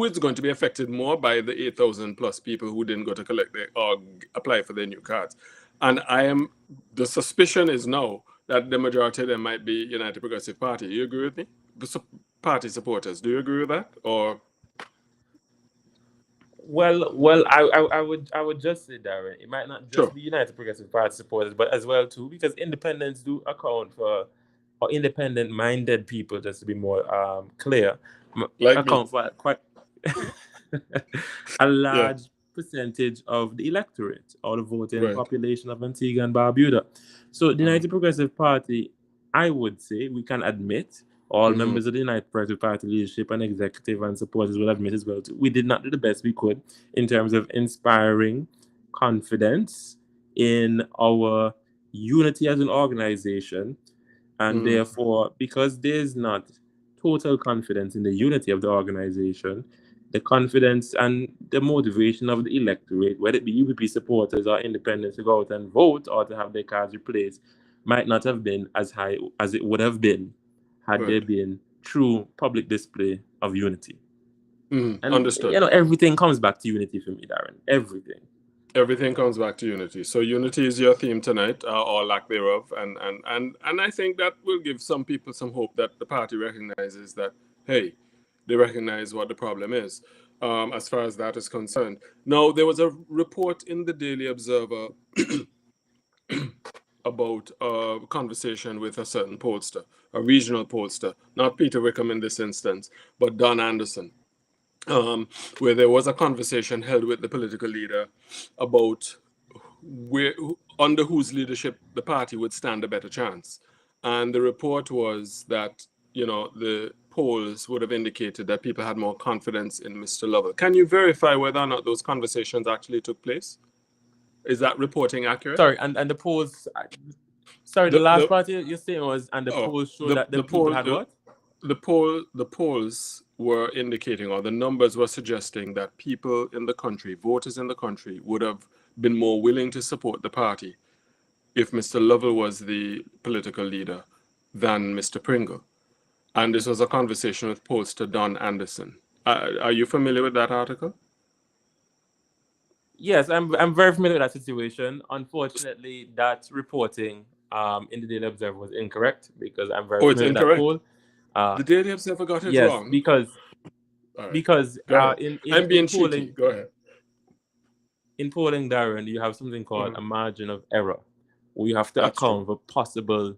is going to be affected more by the 8,000 plus people who didn't go to collect or apply for their new cards? And the suspicion is now that the majority of them might be United Progressive Party. You agree with me? Party supporters. Do you agree with that? Or Well, I would just say, Darren, it might not just sure, be United Progressive Party supporters, but as well too, because independents do account for, or independent-minded people, just to be more clear, like me? account for quite a Yeah, large percentage of the electorate or the voting right. population of Antigua and Barbuda. So the Mm-hmm. United Progressive Party, I would say, we can admit, all Mm-hmm. members of the United Progressive Party leadership and executive and supporters will admit as well too, we did not do the best we could in terms of inspiring confidence in our unity as an organization. And Mm-hmm. therefore, because there's not total confidence in the unity of the organization, the confidence and the motivation of the electorate, whether it be UPP supporters or independents to go out and vote or to have their cards replaced, might not have been as high as it would have been had there Right. been true public display of unity. Mm-hmm. And Understood. everything comes back to unity for me, Darren. Everything. Everything comes back to unity. So unity is your theme tonight, or lack thereof, and I think that will give some people some hope that the party recognizes that, hey, they recognize what the problem is, as far as that is concerned. Now, there was a report in the Daily Observer about a conversation with a certain pollster, a regional pollster, not Peter Wickham in this instance, but Don Anderson, where there was a conversation held with the political leader about under whose leadership the party would stand a better chance. And the report was that, the polls would have indicated that people had more confidence in Mr. Lovell. Can you verify whether or not those conversations actually took place? Is that reporting accurate? Sorry, and the polls. Sorry, the The last the part you're saying was, and the oh polls show that the the people poll had what? the polls were indicating, or the numbers were suggesting, that people in the country, voters in the country, would have been more willing to support the party if Mr. Lovell was the political leader than Mr. Pringle. And this was a conversation with pollster Don Anderson. Are you familiar with that article? Yes, I'm very familiar with that situation. Unfortunately, that reporting in the Daily Observer was incorrect because I'm very Oh, it's familiar with that incorrect. poll. Uh, The Daily Observer got it yes, wrong. because All right, because go ahead. I'm in being cheeky. polling Go ahead. Darren, you have something called Mhm. a margin of error, where you have to That's true. account for possible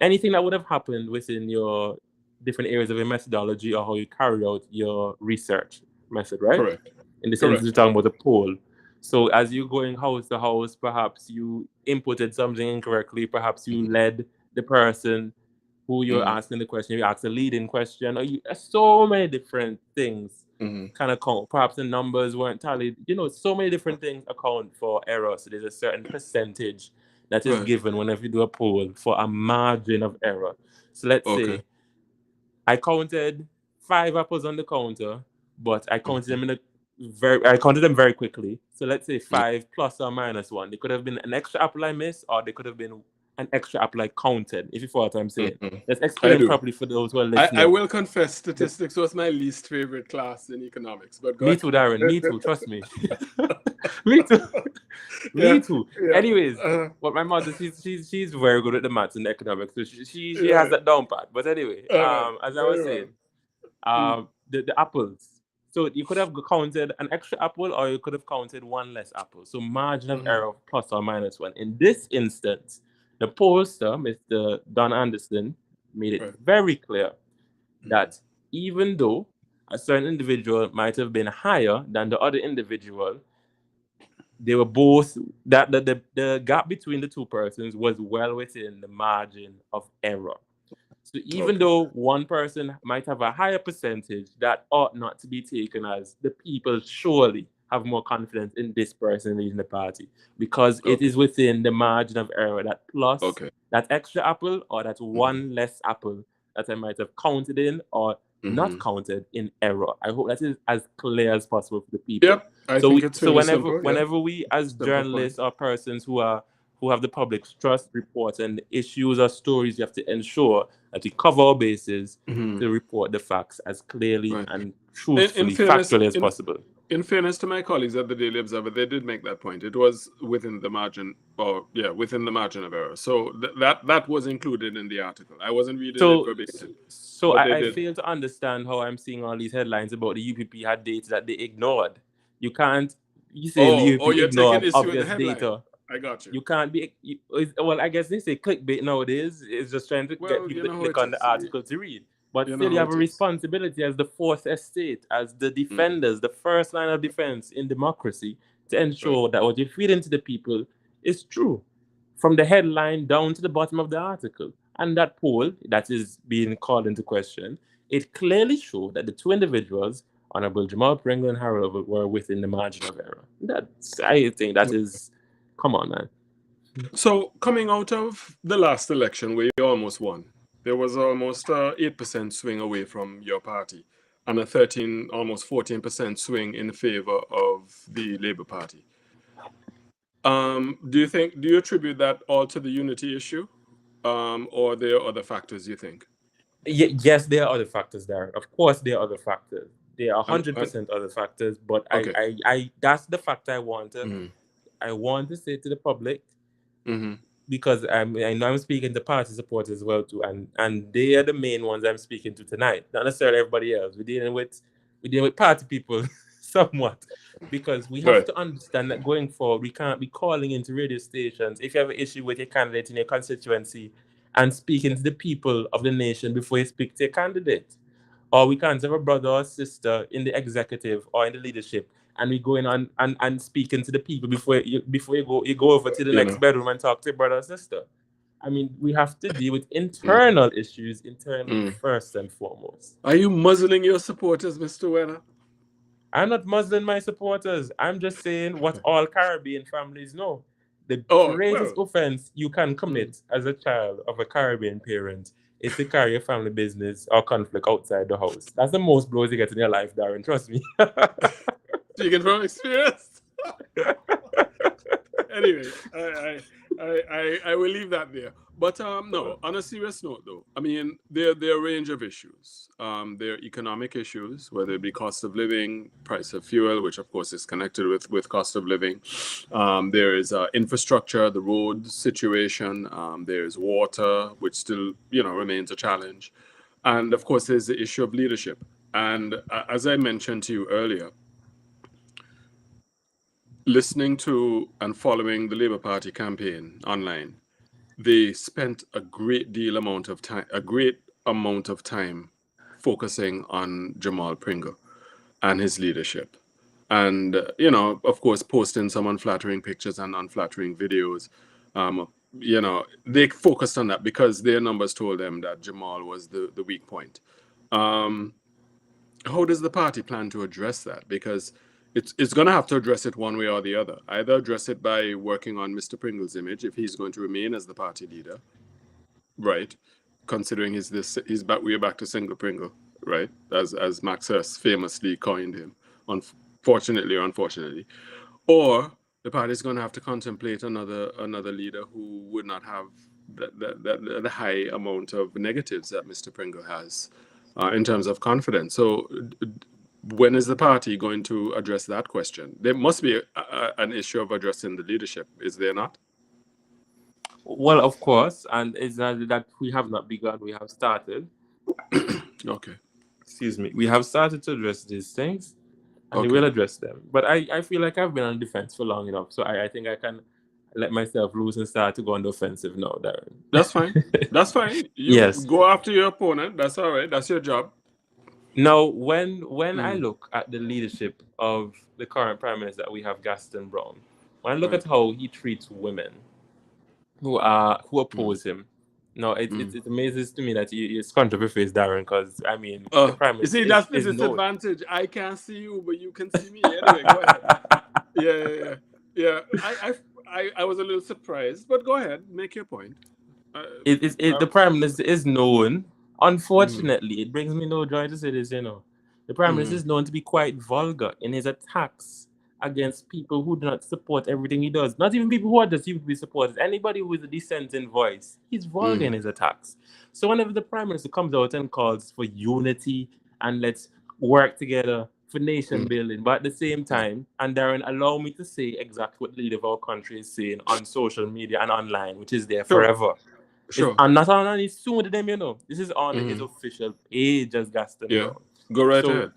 anything that would have happened within your different areas of your methodology or how you carry out your research method, right? Correct. In this instance, we're Correct. talking about a poll. So as you're going house to house, perhaps you inputted something incorrectly. Perhaps you led the person who you're Mm-hmm. asking the question. You asked a leading question, or so many different things kind of count. Perhaps the numbers weren't tallied. So many different things account for error. So there's a certain percentage that is Right. given whenever you do a poll for a margin of error. So let's Okay. say I counted 5 apples on the counter, but I counted them very quickly. So let's say 5 plus or minus 1. They could have been an extra apple I missed, or they could have been an extra apple I counted, if you follow what I'm saying. Let's explain I it do. properly for those who are I listening. will confess statistics was my least favorite class in economics, but go Me ahead. too, Daren. Me too. Trust me. Me too. Me too. Yeah. Anyways, what my mother, she's very good at the maths and the economics, so she Yeah. has that down pat. But anyway, as I was Very saying, the apples. So you could have counted an extra apple, or you could have counted one less apple. So margin of error of plus or minus 1. In this instance, the pollster, Mr. Don Anderson, made it very clear that even though a certain individual might have been higher than the other individual, they were both that the gap between the two persons was well within the margin of error. So even though one person might have a higher percentage, that ought not to be taken as the people surely have more confidence in this person leading the party, because it is within the margin of error, that plus that extra apple or that one less apple that I might have counted in or not counted in error. I hope that is as clear as possible for the people. Yep. I think it's fairly simple. Whenever we as journalists or persons who have the public's trust report and issues or stories, you have to ensure that we cover our bases to report the facts as clearly and truthfully, factually as possible. In fairness to my colleagues at the Daily Observer, they did make that point. It was within the margin, within the margin of error. So that was included in the article. I wasn't reading it verbatim. So I fail to understand how I'm seeing all these headlines about the UPP had data that they ignored. You can't. You say the UPP ignored obvious data. I got you. You can't be. Well, I guess they say clickbait nowadays is just trying to get people to click on the article to read. But still, you have a responsibility as the fourth estate, as the defenders, the first line of defense in democracy, to ensure that what you feed into the people is true, from the headline down to the bottom of the article. And that poll that is being called into question, it clearly showed that the two individuals, Honorable Jamal Pringle and Harold, were within the margin of error. I think that is, come on, man. So coming out of the last election where you almost won, there was almost 8% swing away from your party and a 13, almost 14% swing in favor of the Labour Party. Do you attribute that all to the unity issue? Or there are other factors, you think? Yes, there are other factors there. Of course, there are other factors. There are 100% other factors, but I that's the fact I want to I want to say to the public, because I know I'm speaking to party supporters as well too, and they are the main ones I'm speaking to tonight. Not necessarily everybody else. We're dealing with party people somewhat, because we have to understand that going forward, we can't be calling into radio stations if you have an issue with your candidate in your constituency and speaking to the people of the nation before you speak to your candidate. Or we can't have a brother or sister in the executive or in the leadership and we going on and speaking to the people before you go over to the next bedroom and talk to your brother or sister. I mean, we have to deal with internal issues internally first and foremost. Are you muzzling your supporters, Mr. Weller? I'm not muzzling my supporters. I'm just saying what all Caribbean families know. The greatest offense you can commit as a child of a Caribbean parent is to carry a family business or conflict outside the house. That's the most blows you get in your life, Daren. Trust me. Speaking from experience. Anyway, I will leave that there. But no, on a serious note though, I mean, there are a range of issues. There are economic issues, whether it be cost of living, price of fuel, which of course is connected with cost of living. There is infrastructure, the road situation. There is water, which still remains a challenge, and of course there's the issue of leadership. And as I mentioned to you earlier, listening to and following the Labour Party campaign online, they spent a great amount of time focusing on Jamal Pringle and his leadership. And, of course, posting some unflattering pictures and unflattering videos. They focused on that because their numbers told them that Jamal was the weak point. how does the party plan to address that? Because it's going to have to address it one way or the other. Either address it by working on Mr. Pringle's image if he's going to remain as the party leader, right? Considering he's back, we're back to single Pringle, right? As Max Hurst famously coined him, unfortunately or unfortunately, or the party's going to have to contemplate another leader who would not have the high amount of negatives that Mr. Pringle has in terms of confidence. So, when is the party going to address that question? There must be an issue of addressing the leadership, is there not? Well, of course, and it's not that we have not begun, we have started. Okay. Excuse me. We have started to address these things, and we Okay. will address them. But I feel like I've been on the defense for long enough, so I think I can let myself loose and start to go on the offensive now, Daren. That's fine. That's fine. You Yes. go after your opponent. That's all right. That's your job. Now, when I look at the leadership of the current Prime Minister that we have, Gaston Brown, when I look at how he treats women who oppose him, no, it amazes to me that you scrunch up your face, Daren, because I mean the Prime You Minister see, that's the is known. disadvantage. I can't see you, but you can see me. Anyway, go ahead. Yeah. I was a little surprised, but go ahead, make your point. The Prime Minister is known. Unfortunately, it brings me no joy to say this, The Prime Minister is known to be quite vulgar in his attacks against people who do not support everything he does. Not even people who are just UPP supporters. Anybody with a dissenting voice, he's vulgar in his attacks. So whenever the Prime Minister comes out and calls for unity and let's work together for nation building, but at the same time, and Daren, allow me to say exactly what the leader of our country is saying on social media and online, which is there forever. Sure. And not on any soon to them, This is on his official page as Gaston Brown. Go right ahead.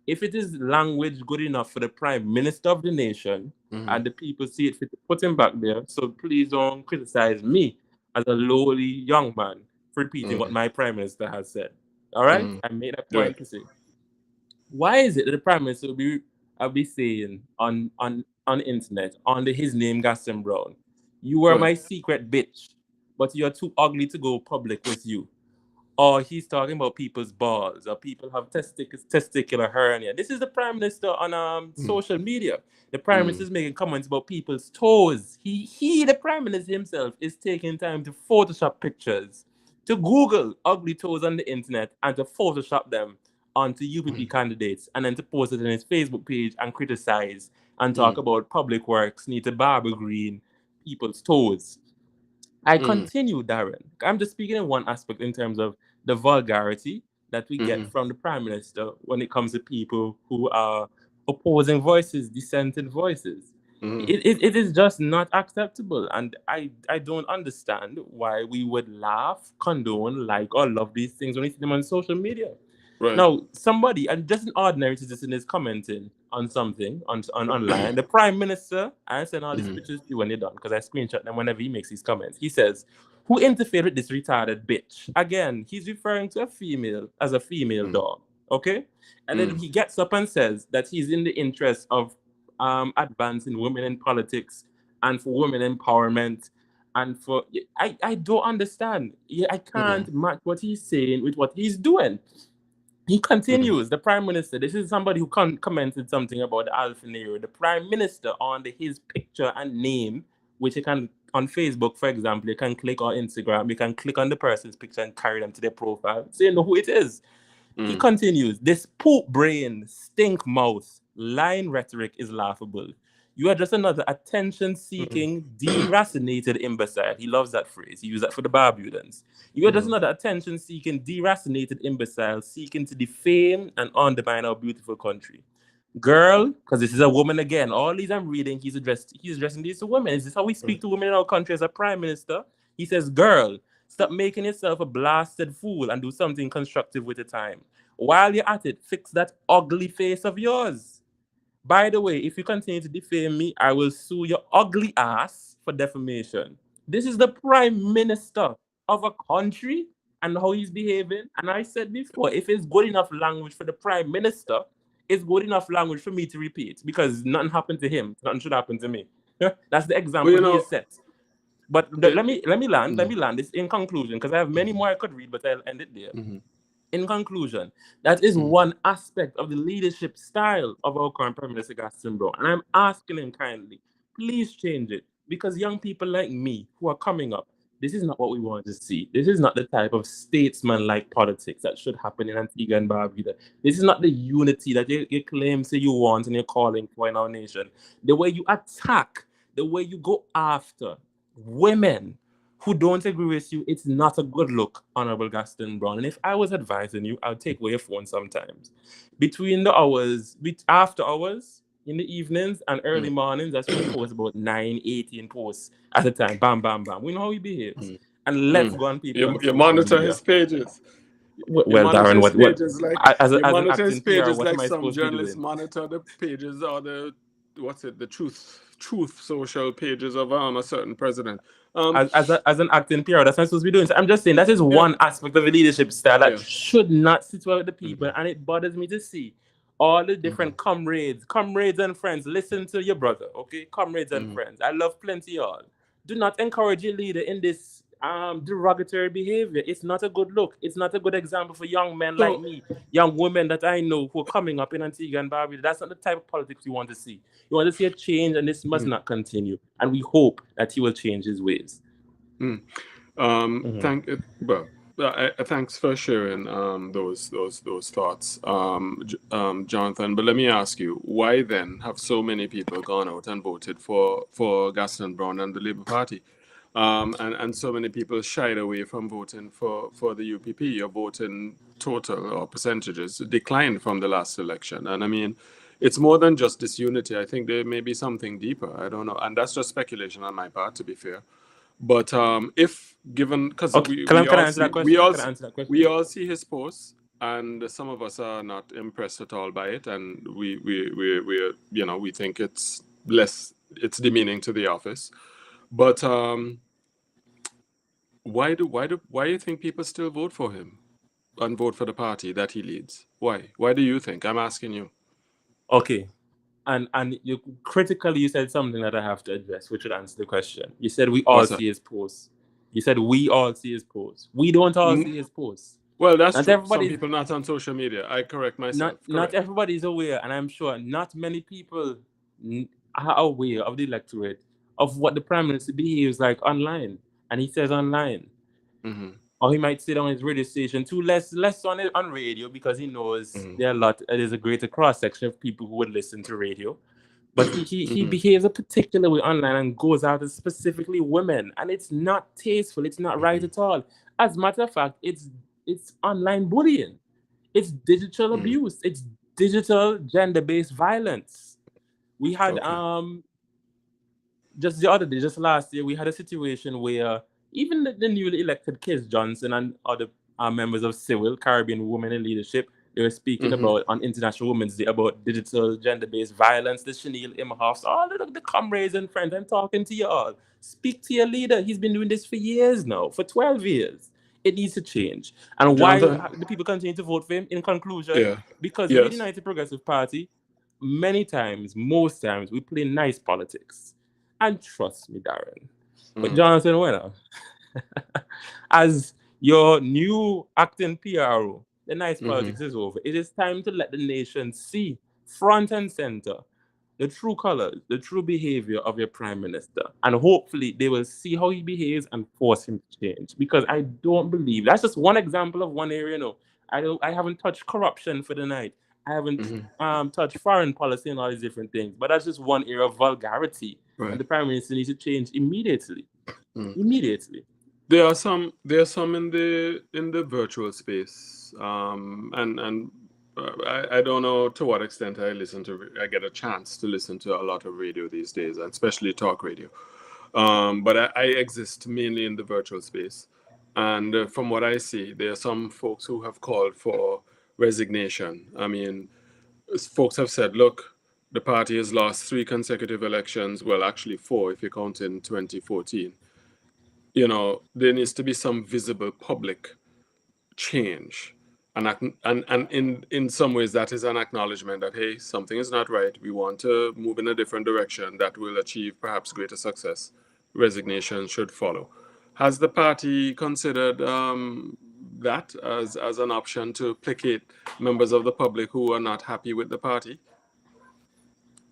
If it is language good enough for the Prime Minister of the nation and the people see it fit to put him back there, so please don't criticize me as a lowly young man for repeating what my Prime Minister has said. All right? I made a point to say. Why is it that the Prime Minister will be saying on internet, under his name, Gaston Brown, you are my secret bitch, but you're too ugly to go public with you? Or he's talking about people's balls, or people have testicular hernia. This is the Prime Minister on social media. The Prime Minister is making comments about people's toes. The Prime Minister himself, is taking time to Photoshop pictures, to Google ugly toes on the internet, and to Photoshop them onto UPP candidates, and then to post it on his Facebook page and criticize and talk about public works need to barber green people's toes. I continue, Daren. I'm just speaking in one aspect in terms of the vulgarity that we get from the Prime Minister when it comes to people who are opposing voices, dissenting voices. It is just not acceptable. And I don't understand why we would laugh, condone, like, or love these things when we see them on social media. Right. Now, somebody, and just an ordinary citizen, is commenting on something on online. The Prime Minister, I send all these pictures to you when they're done, because I screenshot them whenever he makes these comments. He says, who interfered with this retarded bitch? Again, he's referring to a female as a female dog, okay? And then he gets up and says that he's in the interest of advancing women in politics and for women empowerment. And for, I don't understand. I can't match what he's saying with what he's doing. He continues, the Prime Minister, this is somebody who commented something about the Alpha Nero. The Prime Minister, under his picture and name, which you can, on Facebook, for example, you can click on Instagram, you can click on the person's picture and carry them to their profile, so you know who it is. He continues, this poop brain, stink mouth, lying rhetoric is laughable. You are just another attention-seeking, deracinated imbecile. He loves that phrase. He used that for the Barbudans. You are just another attention-seeking, deracinated imbecile seeking to defame and undermine our beautiful country. Girl, because this is a woman again. All these I'm reading, he's addressing these to women. Is this how we speak to women in our country as a Prime Minister? He says, girl, stop making yourself a blasted fool and do something constructive with the time. While you're at it, fix that ugly face of yours. By the way, if you continue to defame me, I will sue your ugly ass for defamation. This is the Prime Minister of a country and how he's behaving. And I said before, if it's good enough language for the Prime Minister, it's good enough language for me to repeat, because nothing happened to him. Nothing should happen to me. That's the example he has set. But let me land this in conclusion, because I have many more I could read, but I'll end it there. In conclusion, that is one aspect of the leadership style of our current Prime Minister Gaston Brown. And I'm asking him kindly, please change it. Because young people like me who are coming up, this is not what we want to see. This is not the type of statesman-like politics that should happen in Antigua and Barbuda. This is not the unity that you claim say you want and you're calling for in our nation. The way you attack, the way you go after women who don't agree with you, it's not a good look, Honorable Gaston Brown. And if I was advising you, I'll take away your phone sometimes. Between the hours, after hours, in the evenings and early mornings, that's when he posts about 9, 18 posts at a time. Bam, bam, bam. We know how he behaves. And let's go on people on You social monitor media. his pages. Well, Darren, what as you an monitor his acting PR, pages what like am I some supposed to be journalists doing? monitor the pages or the truth social pages of a certain president. As an acting PR, that's what I'm supposed to be doing. So I'm just saying that is one aspect of a leadership style that should not sit well with the people, and it bothers me to see all the different comrades and friends. Listen to your brother, okay? Comrades and friends. I love plenty of y'all. Do not encourage your leader in this derogatory behavior. It's not a good look. It's not a good example for young men like me, young women that I know who are coming up in Antigua and Barbuda. That's not the type of politics you want to see. You want to see a change, and this must not continue. And we hope that he will change his ways. Thanks for sharing those thoughts, Jonathan. But let me ask you, why then have so many people gone out and voted for Gaston Brown and the Labour Party, and so many people shied away from voting for the UPP? Your voting total or percentages declined from the last election, and I mean, it's more than just disunity. I think there may be something deeper. I don't know, and that's just speculation on my part, to be fair. But if given, because Okay, can I answer that question? Can I answer that question? we all see his posts, and some of us are not impressed at all by it, and we think it's demeaning to the office. But why do you think people still vote for him and vote for the party that he leads? Why do you think? I'm asking you. Okay. And you critically you said something that I have to address, which would answer the question. You said we all see his posts. You said we all see his posts. We don't all see his posts. Well, that's true. Some people not on social media. I correct myself. Not everybody is aware, and I'm sure not many people are aware of the electorate of what the Prime Minister behaves like online. And he says online. Or he might sit on his radio station too, less on radio, because he knows there's a greater cross section of people who would listen to radio. But he behaves a particular way online and goes out to specifically women, and it's not tasteful. It's not right at all. As a matter of fact, it's online bullying. It's digital abuse. It's digital gender-based violence. We had just last year, we had a situation where even the newly elected Kiss Johnson and other members of Civil, Caribbean Women in Leadership, they were speaking about on International Women's Day about digital gender-based violence, the Chanel Imhoffs, all the comrades and friends. I'm talking to you all. Speak to your leader. He's been doing this for years now, for 12 years. It needs to change. And Jonathan, why do people continue to vote for him? In conclusion, because we're the United Progressive Party, most times, we play nice politics. And trust me, Daren. But Jonathan Wenner, as your new acting PRO, the nice politics is over. It is time to let the nation see front and center the true colors, the true behavior of your Prime Minister. And hopefully they will see how he behaves and force him to change. Because I don't believe, that's just one example of one area. No, I haven't touched corruption for the night. I haven't touched foreign policy and all these different things. But that's just one area of vulgarity. Right. And the Prime Minister needs to change immediately. Immediately. There are some in the virtual space, and I don't know to what extent I get a chance to listen to a lot of radio these days, and especially talk radio. But I exist mainly in the virtual space, and from what I see, there are some folks who have called for resignation. I mean, folks have said, look, the party has lost 3 consecutive elections. Well, actually 4 if you count in 2014. There needs to be some visible public change. And in some ways, that is an acknowledgement that, hey, something is not right. We want to move in a different direction that will achieve perhaps greater success. Resignation should follow. Has the party considered that as an option to placate members of the public who are not happy with the party?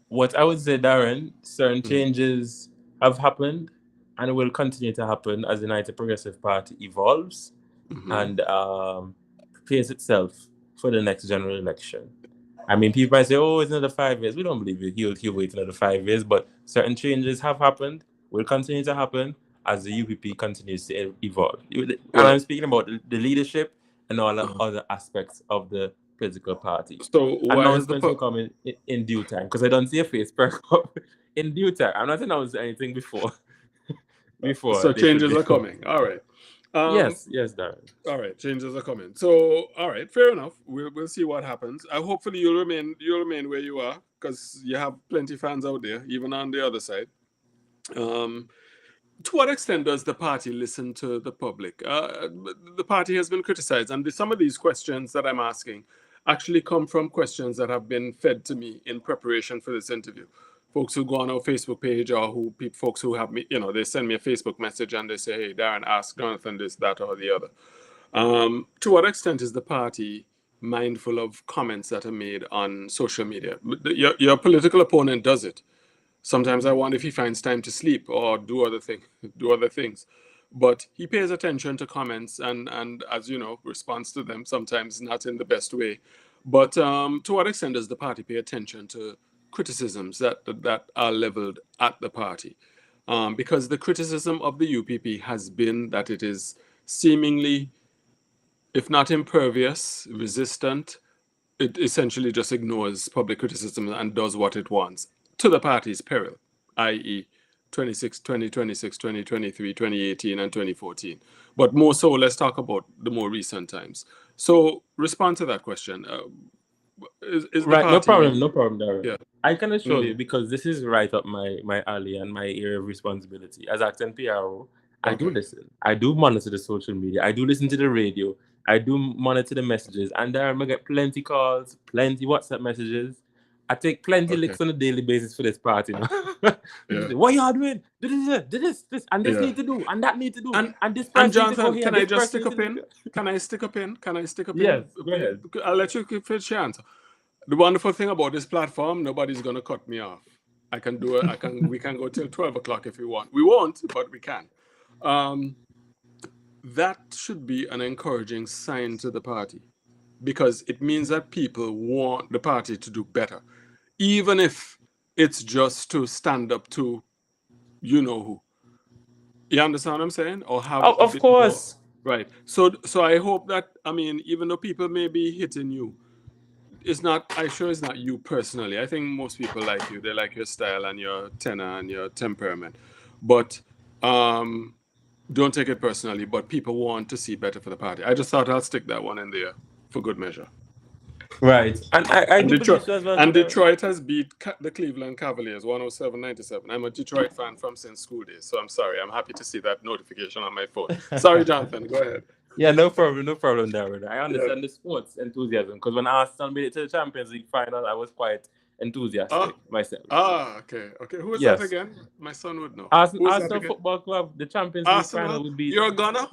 What I would say, Darren, certain changes have happened and will continue to happen as the United Progressive Party evolves and prepares itself for the next general election. I mean, people might say, "Oh, it's another 5 years." We don't believe it. He'll wait another 5 years, but certain changes have happened, will continue to happen as the UPP continues to evolve. And I'm speaking about the leadership and all the other aspects of the political party. So why is the Announcements will come in due time, because I don't see a face perk up in due time. I'm not announcing anything before. So changes are coming. All right. Yes, Darren. All right, changes are coming. So, all right, fair enough. We'll see what happens. Hopefully, you'll remain where you are, because you have plenty of fans out there, even on the other side. To what extent does the party listen to the public? The party has been criticized, and some of these questions that I'm asking actually come from questions that have been fed to me in preparation for this interview. Folks who go on our Facebook page, or folks who have me, they send me a Facebook message and they say, "Hey, Daren, ask Jonathan this, that, or the other." To what extent is the party mindful of comments that are made on social media? Your political opponent does it. Sometimes I wonder if he finds time to sleep or do other things. But he pays attention to comments and as you know, responds to them, sometimes not in the best way. But to what extent does the party pay attention to criticisms that are leveled at the party? Because the criticism of the UPP has been that it is seemingly, if not impervious, resistant. It essentially just ignores public criticism and does what it wants, to the party's peril, i.e. 2026, 2023, 2018, and 2014. But more so, let's talk about the more recent times. So respond to that question. Is right, the party... no problem, Darren. Yeah. I can assure you, because this is right up my alley and my area of responsibility. As acting PRO, I do listen. I do monitor the social media. I do listen to the radio. I do monitor the messages. And Darren, I get plenty calls, plenty WhatsApp messages. I take plenty licks on a daily basis for this party. What y'all doing? Do this, and this need to do, and that need to do, and this person Jonathan, to go here. Can I just stick a pin? Can I stick a pin? Yes, go ahead. I'll let you finish your answer. The wonderful thing about this platform, nobody's gonna cut me off. I can do it. We can go till 12 o'clock if we want. We won't, but we can. That should be an encouraging sign to the party, because it means that people want the party to do better, even if it's just to stand up to you know who. You understand what I'm saying? Or have of course. More, right. So I hope that, even though people may be hitting you, it's not you personally. I think most people like you. They like your style and your tenor and your temperament. But don't take it personally. But people want to see better for the party. I just thought I'll stick that one in there for good measure. Right. And I do believe so as well. And Detroit has beat the Cleveland Cavaliers 107-97. I'm a Detroit fan from since school days, so I'm sorry. I'm happy to see that notification on my phone. Sorry, Jonathan. Go ahead. Yeah, no problem, Darren. I understand the sports enthusiasm, because when Arsenal made it to the Champions League final, I was quite enthusiastic myself. Okay. Who is that again? My son would know. Arsenal Football Club, the Champions League final would be. You're gonna?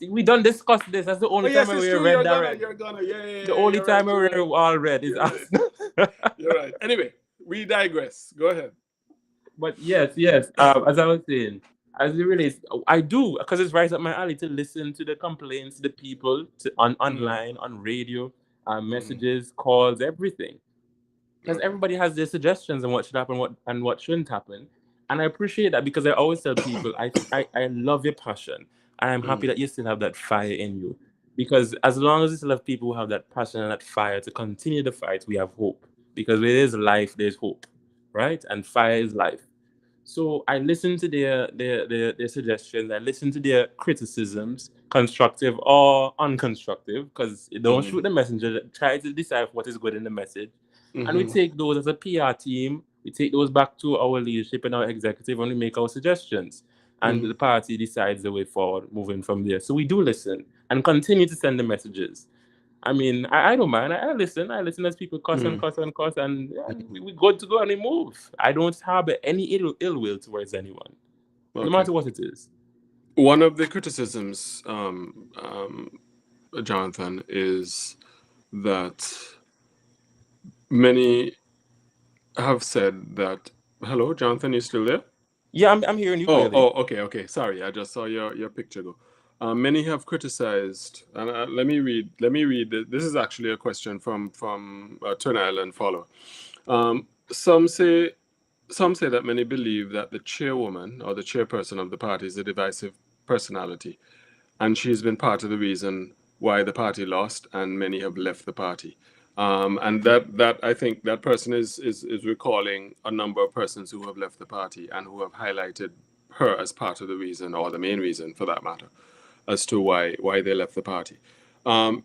We don't discuss this. That's the only time I wear red, Darren. You're gonna. Yeah. The only time I wear all red is Arsenal. You're right. Anyway, we digress. Go ahead. But yes. As I was saying, as it relates, I do, because it's right up my alley to listen to the complaints, the people online, on radio, messages, calls, everything. Because everybody has their suggestions on what should happen and what shouldn't happen. And I appreciate that, because I always tell people, I love your passion. And I'm happy that you still have that fire in you. Because as long as you still have people who have that passion and that fire to continue the fight, we have hope. Because where there's life, there's hope. Right? And fire is life. So I listen to their suggestions. I listen to their criticisms, constructive or unconstructive, because don't shoot the messenger. Try to decide what is good in the message. And we take those as a PR team. We take those back to our leadership and our executive, and we make our suggestions. And the party decides the way forward, moving from there. So we do listen and continue to send the messages. I don't mind. I listen as people cuss and we good to go and we move. I don't harbor any ill will towards anyone, no matter what it is. One of the criticisms Jonathan, is that many have said that. Hello, Jonathan, you still there? Yeah, I'm hearing you clearly. Okay. Sorry, I just saw your picture go. Many have criticized, and let me read. This is actually a question from Twin Island follower. Some say that many believe that the chairwoman or the chairperson of the party is a divisive personality, and she's been part of the reason why the party lost, and many have left the party. And that I think that person is recalling a number of persons who have left the party and who have highlighted her as part of the reason, or the main reason for that matter, as to why they left the party.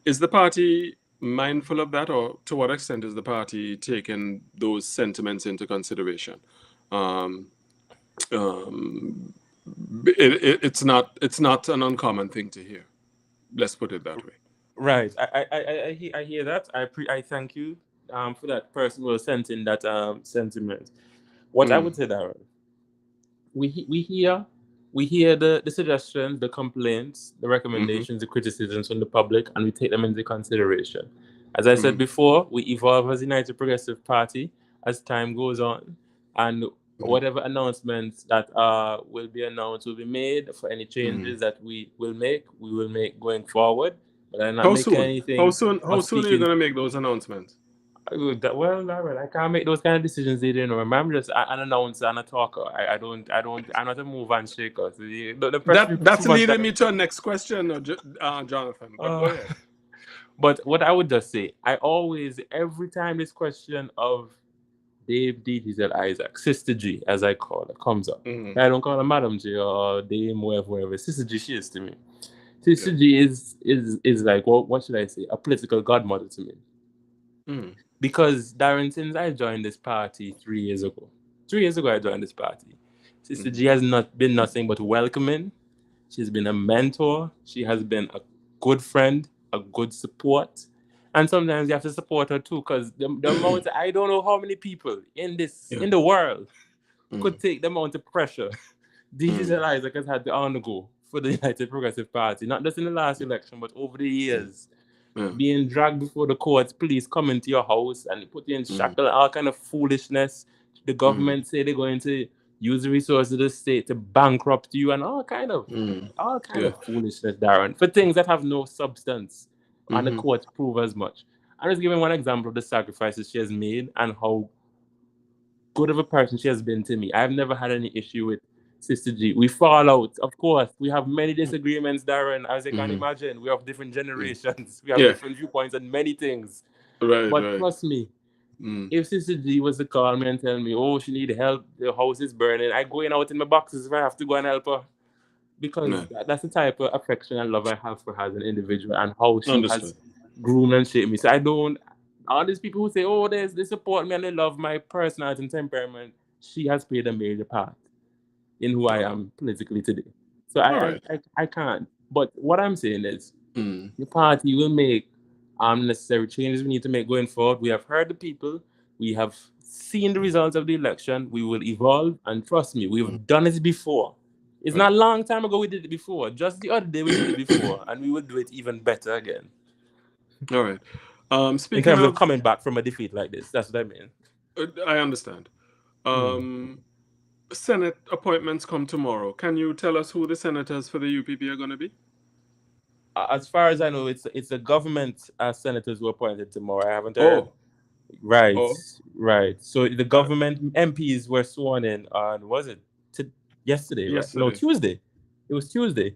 Is the party mindful of that, or to what extent is the party taking those sentiments into consideration? Um, um, it's not an uncommon thing to hear. Let's put it that way. Right. I hear that. I thank you for that personal sense in that sentiment. What I would say, Darren, we hear the suggestions, the complaints, the recommendations, the criticisms from the public, and we take them into consideration. As I said before, we evolve as a United Progressive Party as time goes on, and whatever announcements that will be announced will be made for any changes that we will make going forward. But I'm not How making soon? How anything soon? How or soon are you speaking. gonna make those announcements? Well, Darren, I can't make those kind of decisions. You know, I'm just an announcer and a talker. I'm not a move and shaker. So the pressure you put too That's much leading there. me to a next question, Jonathan. But go Uh, ahead. but what I would just say, I always, every time this question of Dave D. Diesel Isaac, Sister G, as I call her, comes up. I don't call her Madam G or Dame, whatever. Sister G, she is to me. Sister G is like, what should I say, a political godmother to me. Because Darren, since I joined this party 3 years ago, I joined this party. Sister G has not been nothing but welcoming. She's been a mentor. She has been a good friend, a good support. And sometimes you have to support her too, because the amount, I don't know how many people in the world could take the amount of pressure Diesel Isaac has had to undergo for the United Progressive Party, not just in the last election, but over the years. Being dragged before the courts, police come into your house and put you in shackle, all kind of foolishness. The government say they're going to use the resources of the state to bankrupt you, and all kind of foolishness, Darren, for things that have no substance. And the courts prove as much. I'm just giving one example of the sacrifices she has made and how good of a person she has been to me. I've never had any issue with Sister G. We fall out, of course. We have many disagreements, Darren. As you can imagine, we have different generations. We have different viewpoints on many things. But trust me, if Sister G was to call me and tell me, oh, she need help, the house is burning, I go in out in my boxes if I have to go and help her. Because that's the type of affection and love I have for her as an individual, and how she has groomed and shaped me. So I don't, all these people who say, oh, they support me and they love my personality and temperament, she has played a major part in who I am politically today. So I can't. But what I'm saying is, the party will make necessary changes we need to make going forward. We have heard the people. We have seen the results of the election. We will evolve. And trust me, we've done it before. It's not a long time ago we did it before. Just the other day we did it before. And we will do it even better again. All right. In Speaking terms of of coming back from a defeat like this. That's what I mean. I understand. Senate appointments come tomorrow. Can you tell us who the senators for the UPP are going to be? As far as I know, it's the government senators who are appointed tomorrow. I haven't heard. Right. So the government MPs were sworn in on, was it yesterday? Right? No, Tuesday. It was Tuesday.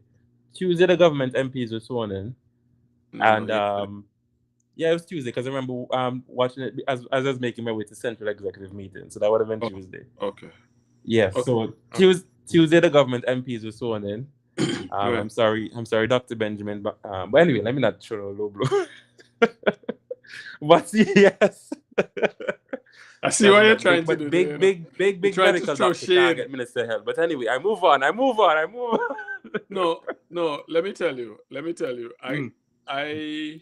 Tuesday, the government MPs were sworn in. And it was Tuesday, because I remember watching it as I was making my way to Central Executive meeting. So that would have been Tuesday. Okay. Yes. So Tuesday, the government MPs were sworn in. I'm sorry, Dr. Benjamin. But anyway, let me not show a low blow. But yes. I see what you're trying to do. Big medical doctor can't get Minister help. But anyway, I move on. No, let me tell you. I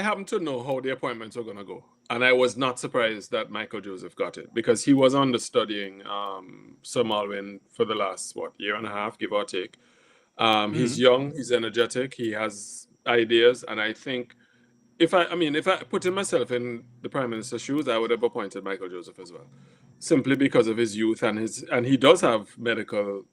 happen to know how the appointments are going to go. And I was not surprised that Michael Joseph got it, because he was understudying Sir Malwin for the last, year and a half, give or take. He's young, he's energetic, he has ideas, and I think if I put myself in the Prime Minister's shoes, I would have appointed Michael Joseph as well, simply because of his youth and he does have medical.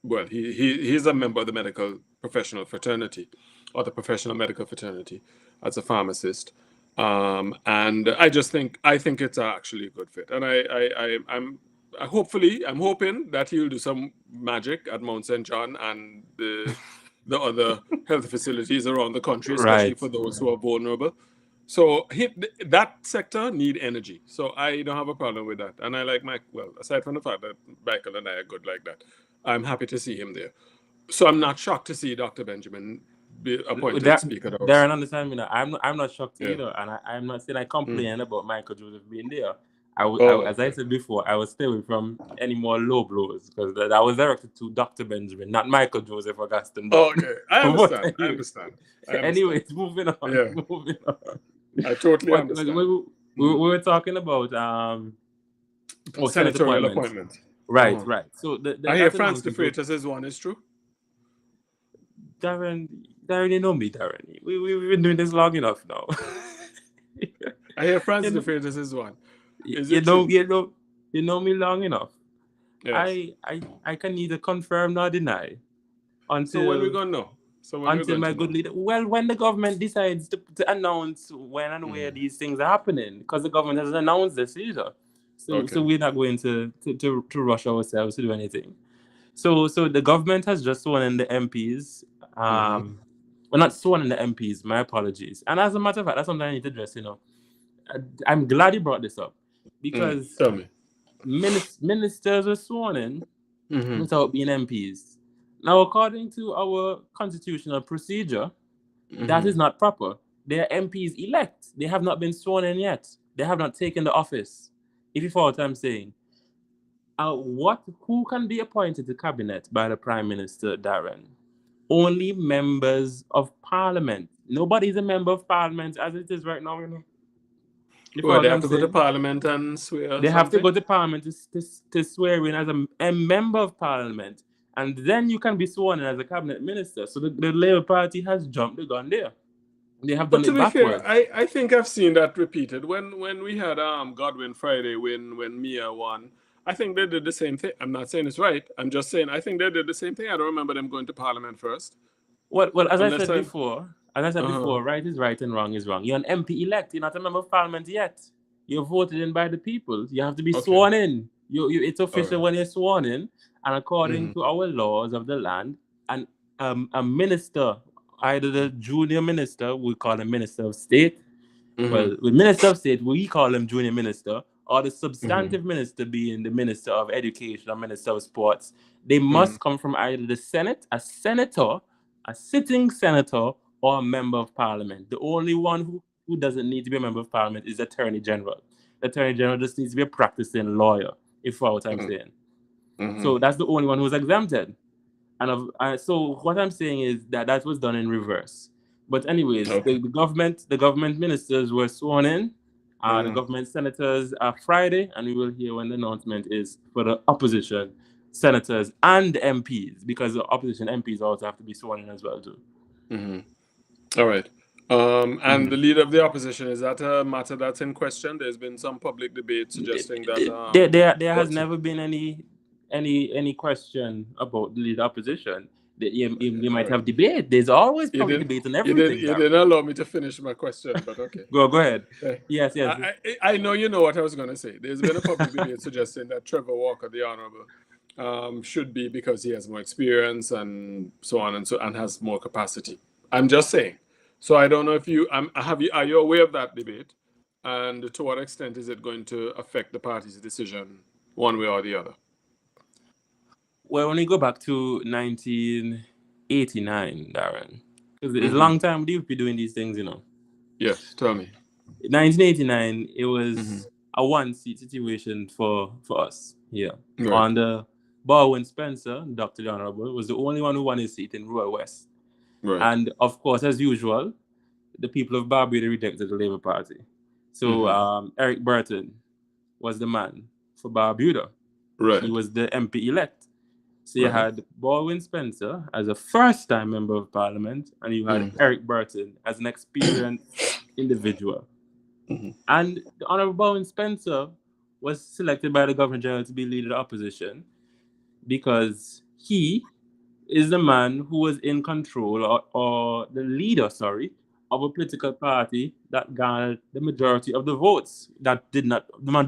Well, he's a member of the medical professional fraternity, or the professional medical fraternity, as a pharmacist. And I think it's actually a good fit, and I'm hoping that he'll do some magic at Mount St. John and the other health facilities around the country, especially Right. for those who are vulnerable. So that sector need energy. So I don't have a problem with that. And I like Mike. Well, aside from the fact that Michael and I are good like that, I'm happy to see him there. So I'm not shocked to see Dr. Benjamin be appointed Speaker of the House. Darren, understand me now. I'm not shocked Yeah. either, and I'm not saying I complain about Michael Joseph being there. As I said before, I will stay away from any more low blows because that was directed to Dr. Benjamin, not Michael Joseph Augustine. Okay, I understand. Anyways, moving on. Yeah. Moving on. I totally understand. We were talking about senatorial appointment. Right. So I hear Franz de Freitas' one is true. Daren, you know me, Daren. We've been doing this long enough now. I hear Franz de Freitas' one. You know me long enough. Yes. I can neither confirm nor deny. So when we gonna know? Until my good leader. Well, when the government decides to announce when and where these things are happening, because the government hasn't announced this either. So we're not going to rush ourselves to do anything. So the government has just sworn in the MPs. Well, not sworn in the MPs. My apologies. And as a matter of fact, that's something I need to address. I'm glad you brought this up because tell me. Ministers were sworn in without being MPs. Now, according to our constitutional procedure, that is not proper. They are MPs elect. They have not been sworn in yet. They have not taken the office. If you follow what I'm saying. Who can be appointed to cabinet by the Prime Minister, Daren? Only members of Parliament. Nobody's a member of Parliament as it is right now, Well, they have to go to Parliament and swear. They have to go to Parliament to swear in as a member of Parliament. And then you can be sworn in as a cabinet minister. So the Labour Party has jumped the gun there. They have done it backwards. Fair, I think I've seen that repeated. When we had Godwin Friday when Mia won, I think they did the same thing. I'm not saying it's right. I'm just saying I think they did the same thing. I don't remember them going to Parliament first. Well, as I said before, right is right and wrong is wrong. You're an MP elect. You're not a member of Parliament yet. You're voted in by the people. You have to be sworn in. It's official when you're sworn in. And according to our laws of the land, and a minister, either the junior minister, we call him Minister of State. Well, with Minister of State, we call him junior minister, or the substantive minister being the Minister of Education or Minister of Sports. They must come from either the Senate, a senator, a sitting senator, or a member of Parliament. The only one who doesn't need to be a member of Parliament is the Attorney General. The Attorney General just needs to be a practicing lawyer, if you follow what I'm saying. So that's the only one who's exempted. And so what I'm saying is that was done in reverse. But anyways, the government ministers were sworn in. The government senators are Friday, and we will hear when the announcement is for the opposition senators and MPs, because the opposition MPs also have to be sworn in as well too. All right. And the leader of the opposition, is that a matter that's in question? There's been some public debate suggesting that there has never been any question about the leader opposition. You might have debate. There's always public debate on everything. You didn't allow me to finish my question, but okay. Go ahead. Yes. I know you know what I was going to say. There's been a public debate suggesting that Trevor Walker, the Honourable, should be, because he has more experience and so on and has more capacity. I'm just saying. So I don't know if are you aware of that debate, and to what extent is it going to affect the party's decision one way or the other? Well, when we go back to 1989, Daren, because it's a long time we've been doing these things, Yes, tell me. 1989, it was a one-seat situation for us here. Right. Under Baldwin Spencer, Dr. the Honourable, was the only one who won his seat in Rural West. Right. And of course, as usual, the people of Barbuda rejected the Labour Party. So Eric Burton was the man for Barbuda. Right. He was the MP elect. So you had Baldwin Spencer as a first-time member of parliament, and you had Eric Burton as an experienced individual. And the Honourable Baldwin Spencer was selected by the Governor General to be leader of the opposition because he is the man who was in control or the leader, of a political party that garnered the majority of the votes the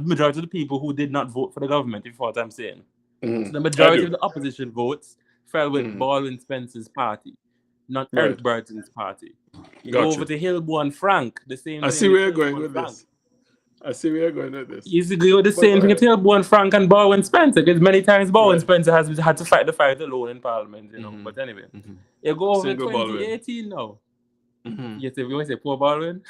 majority of the people who did not vote for the government, if you know what I'm saying. So the majority of the opposition votes fell with Baldwin Spencer's party, not Eric Burton's party. You go over to Hillbo and Frank, the same thing. I see where you're going with this. You see, go the same thing with Hillbo and Frank and Baldwin Spencer, because many times Baldwin Spencer has had to fight the fight alone in Parliament, you know. But anyway, you go over to 2018 now. You want to say poor Baldwin?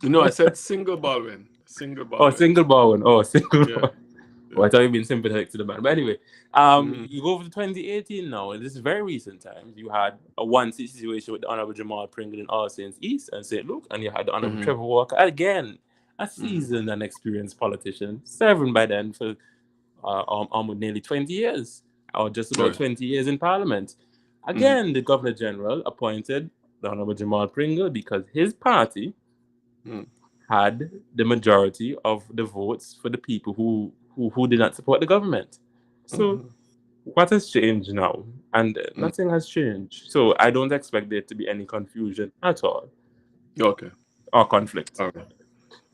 No, I said single Baldwin. Oh, single Baldwin. Oh, single Baldwin. Well, I thought you'd been sympathetic to the man. But anyway, you go over to 2018 now, and this is very recent times. You had a one-seat situation with the Honourable Jamal Pringle in All Saints East and St. Luke, and you had the Honourable Trevor Walker, again, a seasoned and experienced politician, serving by then for almost nearly 20 years, or just about 20 years in Parliament. Again, the Governor General appointed the Honourable Jamal Pringle because his party had the majority of the votes for the people who did not support the government. So what has changed now? And nothing has changed. So I don't expect there to be any confusion at all. Okay. Or conflict. Okay.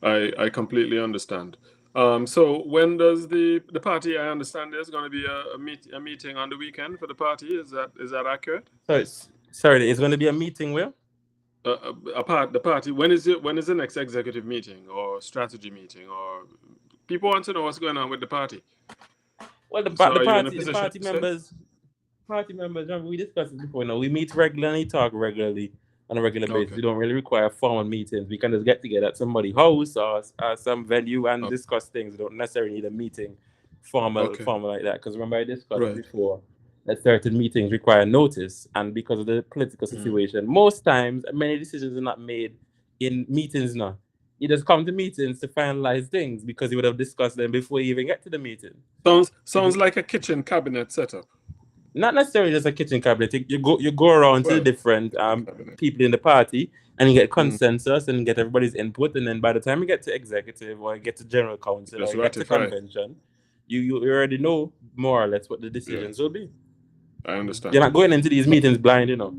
I completely understand. So when does the party, I understand there's going to be a meeting on the weekend for the party. Is that accurate? Sorry, it's going to be a meeting where? The party. When is the next executive meeting or strategy meeting, or people want to know what's going on with the party? Well, the party members, remember, we discussed this before. We meet regularly, talk regularly on a regular basis. We don't really require formal meetings. We can just get together at somebody's house or some venue and discuss things. We don't necessarily need a meeting formal like that. Because remember, I discussed before that certain meetings require notice, and because of the political situation, most times many decisions are not made in meetings now. You just come to meetings to finalize things because you would have discussed them before you even get to the meeting. Sounds like a kitchen cabinet setup. Not necessarily just a kitchen cabinet. You go around to the different people in the party, and you get consensus and get everybody's input, and then by the time you get to executive or you get to general council or you get to convention, you already know more or less what the decisions will be. I understand. You're not going into these meetings blind, you know.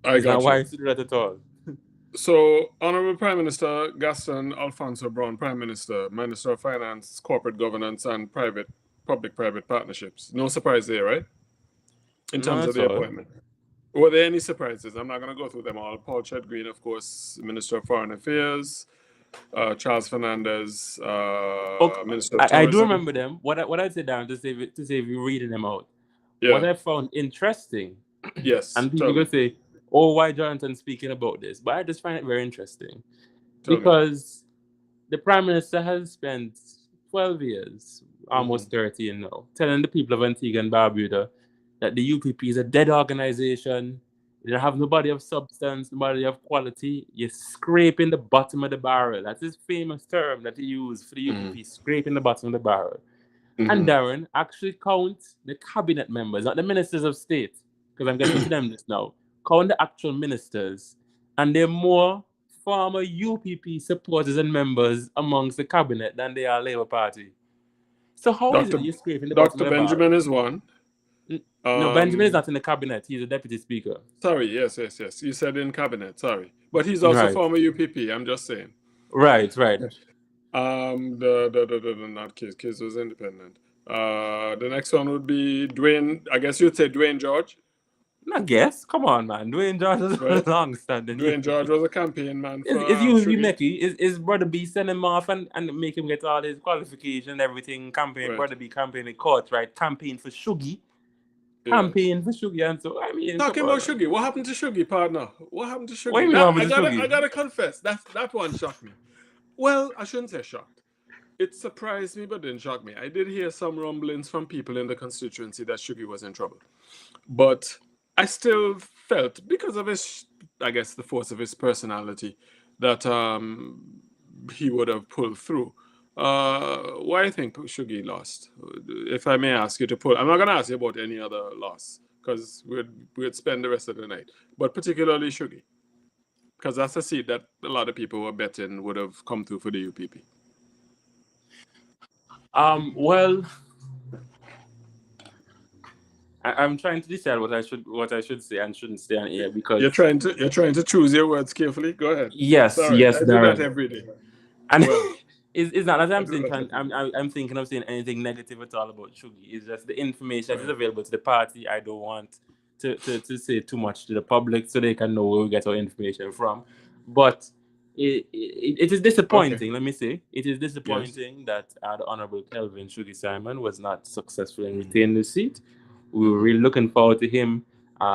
It's not wise to do that at all. So, Honourable Prime Minister Gaston Alfonso Brown, Prime Minister, Minister of Finance, Corporate Governance and Public-Private Partnerships. No surprise there, right? In terms of the appointment. Were there any surprises? I'm not going to go through them all. Paul Chet-Green, of course, Minister of Foreign Affairs. Charles Fernandez, Minister of Tourism. I do remember them. What I'd say down to save you reading them out. Yeah. What I found interesting. Yes. And people go say, "Oh, why Jonathan speaking about this?" But I just find it very interesting because the Prime Minister has spent 12 years, almost 13 now, telling the people of Antigua and Barbuda that the UPP is a dead organization. You have nobody of substance, nobody of quality. You're scraping the bottom of the barrel. That's his famous term that he used for the UPP, scraping the bottom of the barrel. And Daren actually counts the cabinet members, not the ministers of state, because I'm getting to them just now. Count the actual ministers, and they're more former UPP supporters and members amongst the cabinet than they are Labour Party. So how is it you're scraping the bottom of the barrel? Dr. Benjamin is one. No, Benjamin is not in the cabinet. He's a deputy speaker. Sorry, yes. You said in cabinet, sorry. But he's also former UPP, I'm just saying. Right. Not Kiz was independent. The next one would be Dwayne, I guess you'd say Dwayne George. I guess. Come on, man. Dwayne George is long-standing. Dwayne George was a campaign man. Is you Mickey? Is Brother B send him off and make him get all his qualification and everything? Campaign, Brother B campaign in court, right? Campaign for Shuggy. Campaign for Shuggy, and so I mean. Talking about Shuggy, what happened to Shuggy, partner? What happened to Shuggy? What do you mean what happened to Shuggy? I gotta confess, that one shocked me. Well, I shouldn't say shocked. It surprised me, but didn't shock me. I did hear some rumblings from people in the constituency that Shuggy was in trouble, but I still felt, because of his, I guess, the force of his personality, that he would have pulled through. Why I think Shugi lost? If I may ask you to pull, I'm not going to ask you about any other loss because we'd spend the rest of the night. But particularly Shugi, because that's a seat that a lot of people were betting would have come through for the UPP. Well, I'm trying to decide what I should say and shouldn't say on here You're because trying to choose your words carefully. Go ahead. yes, Sorry, yes, I do that Darren. every day. And Well, it's not that I I'm do saying that every day. I'm thinking of saying anything negative at all about Shugi. It's just the information that is Right. available to the party. I don't want to say too much to the public so they can know where we get our information from. But it is Okay. disappointing, let me say. It is Yes. disappointing that the Honorable Kelvin Shugi Simon was not successful in retaining the seat. We were Mm-hmm. really looking forward to him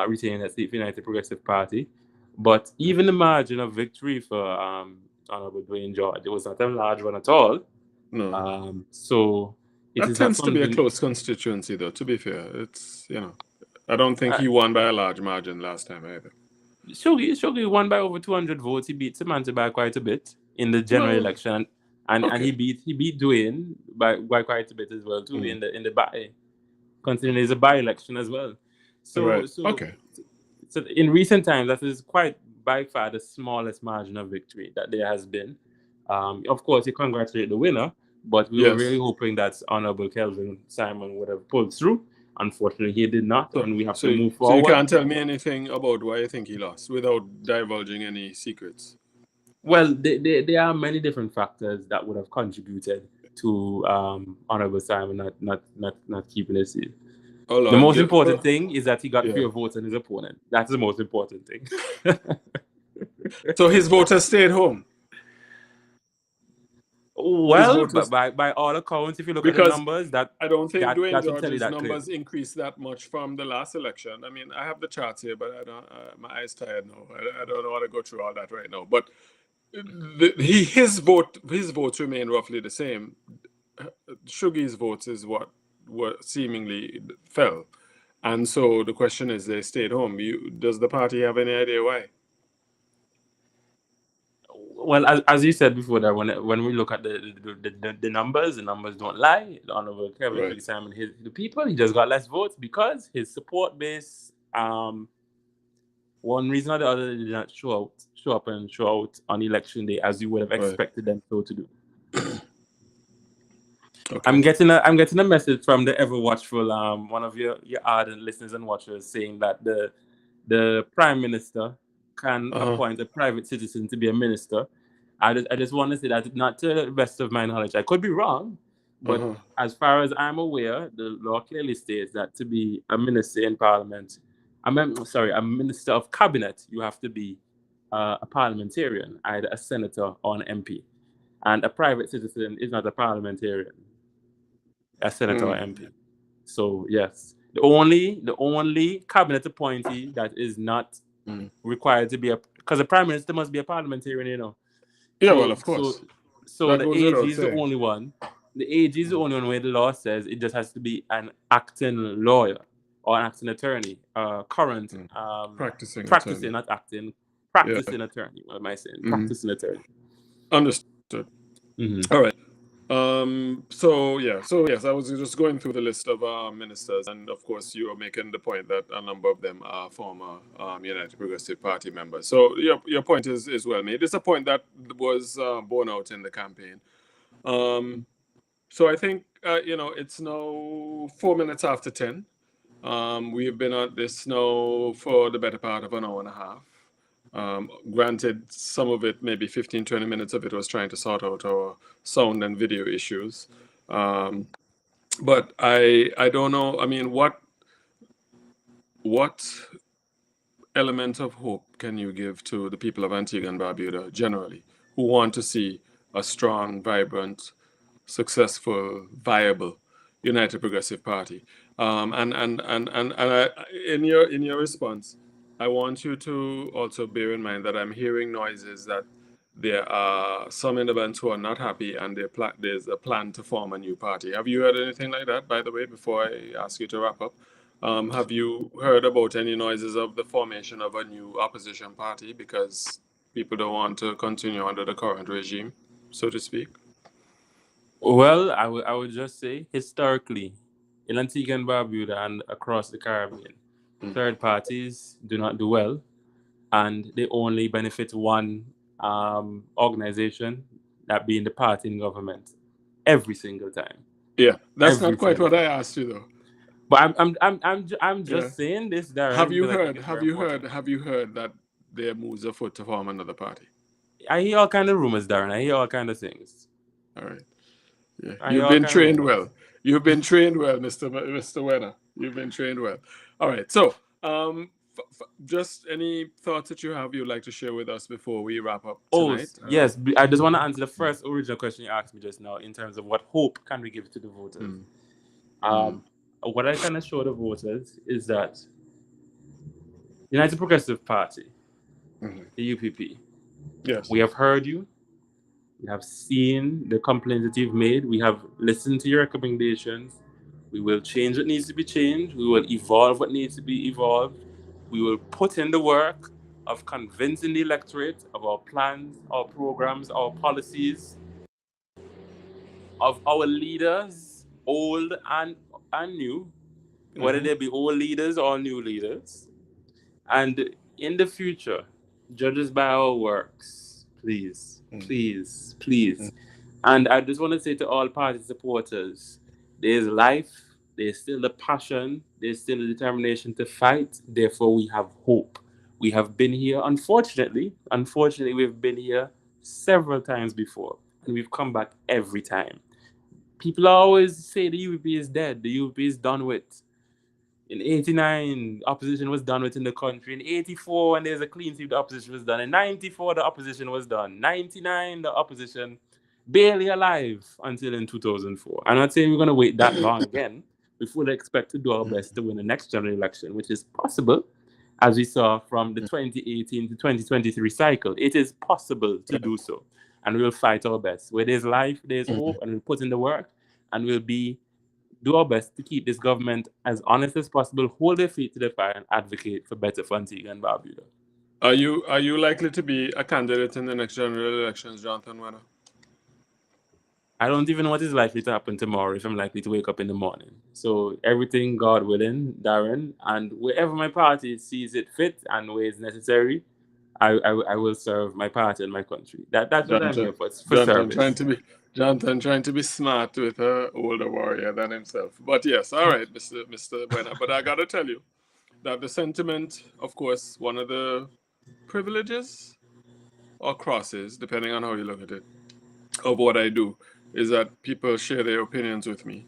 retaining that seat for United Progressive Party. But even the margin of victory for Honorable Dwayne George, it was not a large one at all. No. So it That is not tends to be a something. close constituency, though, to be fair. I don't think Uh, he won by a large margin last time either. Shogi won by over 200 votes. He beat Samantha by quite a bit in the general Well, election, and okay. he beat Dwayne by quite a bit as well too Mm. in the by, considering it's a by election as well. So Right. so Okay. so in recent times, that is quite by far the smallest margin of victory that there has been. Of course, you congratulate the winner, but we were really Yes. hoping that Honorable Kelvin Simon would have pulled through. Unfortunately, he did not, So, and we have to so, move so you forward. can't tell me anything about why you think he lost without divulging any secrets. Well, there are many different factors that would have contributed to Honorable Simon not keeping his seat. Hold The on. most important thing is that he got Yeah. fewer votes than his opponent. That's the most important thing. So his voters stayed home. His Well, but voters, by all accounts, if you look at the because numbers, that I don't think Dwayne that would tell you George's that clearly. numbers increased that much from the last election. I mean, I have the charts here, but I don't. My eyes tired now. I don't know how to go through all that right now. But his votes remain roughly the same. Shugi's votes is what seemingly fell, and so the question is, they stayed home. Does the party have any idea why? Well, as you said before, that when we look at the numbers, the numbers don't lie. The Honorable Kevin Right. Shuggy Simon, the people, he just got less votes because his support base, one reason or the other, they did not show up and show out on election day as you would have Right. expected them to do. Okay. I'm getting a message from the ever watchful one of your ardent listeners and watchers saying that the Prime Minister can appoint a private citizen to be a minister. I just want to say that, not to the best of my knowledge. I could be wrong, but as far as I'm aware, the law clearly states that to be a minister in Parliament, a minister of cabinet, you have to be a parliamentarian, either a senator or an MP. And a private citizen is not a parliamentarian, a senator or MP. So yes, the only cabinet appointee that is not required to be because the prime minister must be a parliamentarian, you know. Yeah, well, So of so course. so That the goes AG without is the saying. only one. The AG is the only one where the law says it just has to be an acting lawyer or an acting attorney, current Practicing practicing, attorney. not acting, Yeah. practicing attorney. What am I saying? Practicing attorney. Understood. Mm-hmm. All right. So yes, I was just going through the list of ministers, and of course, you were making the point that a number of them are former United Progressive Party members. So your point is well made. It's a point that was borne out in the campaign. So I think it's now 4 minutes after 10. We've been at this now for the better part of an hour and a half. Granted, some of it, maybe 15, 20 minutes of it, was trying to sort out our sound and video issues. But I don't know. I mean, what element of hope can you give to the people of Antigua and Barbuda generally, who want to see a strong, vibrant, successful, viable United Progressive Party? In your response, I want you to also bear in mind that I'm hearing noises that there are some independents who are not happy, and there's a plan to form a new party. Have you heard anything like that, by the way, before I ask you to wrap up? Have you heard about any noises of the formation of a new opposition party because people don't want to continue under the current regime, so to speak? Well, I would just say historically, in Antigua and Barbuda and across the Caribbean, third parties do not do well, and they only benefit one organization, that being the party in government, every single time, Yeah, that's not every quite single what I time. asked you though. But I'm Yeah. just saying this, Darren, because I think it's Have very you heard? important. Have you heard that there moves afoot to form another party? I hear all kind of rumors, Darren. I hear all kind of things. All right. Yeah, I hear you've all been kind of trained rumors. well. You've been trained well, Mister Wenner. You've been trained well. All right. So, just any thoughts that you have you'd like to share with us before we wrap up Oh, tonight? yes. I just want to answer the first original question you asked me just now in terms of what hope can we give to the voters. Mm, mm, Um, what I can assure the voters is that United Progressive Party, mhm. the UPP, Yes. we have heard you. We have seen the complaints that you've made. We have listened to your recommendations. We will change what needs to be changed. We will evolve what needs to be evolved. We will put in the work of convincing the electorate of our plans, our programs, our policies, of our leaders, old and new, whether Mm-hmm. they be old leaders or new leaders. And in the future, judge us by our works, please, please, please. And I just want to say to all party supporters, there's life, there's still the passion, there's still the determination to fight. Therefore, we have hope. We have been here, unfortunately, we've been here several times before, and we've come back every time. People always say the UPP is dead, the UPP is done with. In 89, opposition was done with in the country. In 84, when there's a clean sweep, the opposition was done. In 94, the opposition was done. 99, the opposition barely alive until in 2004. I'm not saying we're going to wait that long again. We fully expect to do our best to win the next general election, which is possible, as we saw from the 2018 to 2023 cycle. It is possible to do so. And we'll fight our best. Where there's life, there's hope, and we'll put in the work, and we'll do our best to keep this government as honest as possible, hold their feet to the fire, and advocate for better for Antigua and Barbuda. Are you likely to be a candidate in the next general elections, Jonathan Wenner? I don't even know what is likely to happen tomorrow if I'm likely to wake up in the morning. So everything, God willing, Darren, and wherever my party sees it fit and where it's necessary, I will serve my party and my country. That's what I'm Jonathan, here for Jonathan trying service. to be Jonathan trying to be smart with a older warrior than himself. But yes, all right, Mister Buena. But I gotta tell you that the sentiment, of course, one of the privileges or crosses, depending on how you look at it, of what I do, is that people share their opinions with me,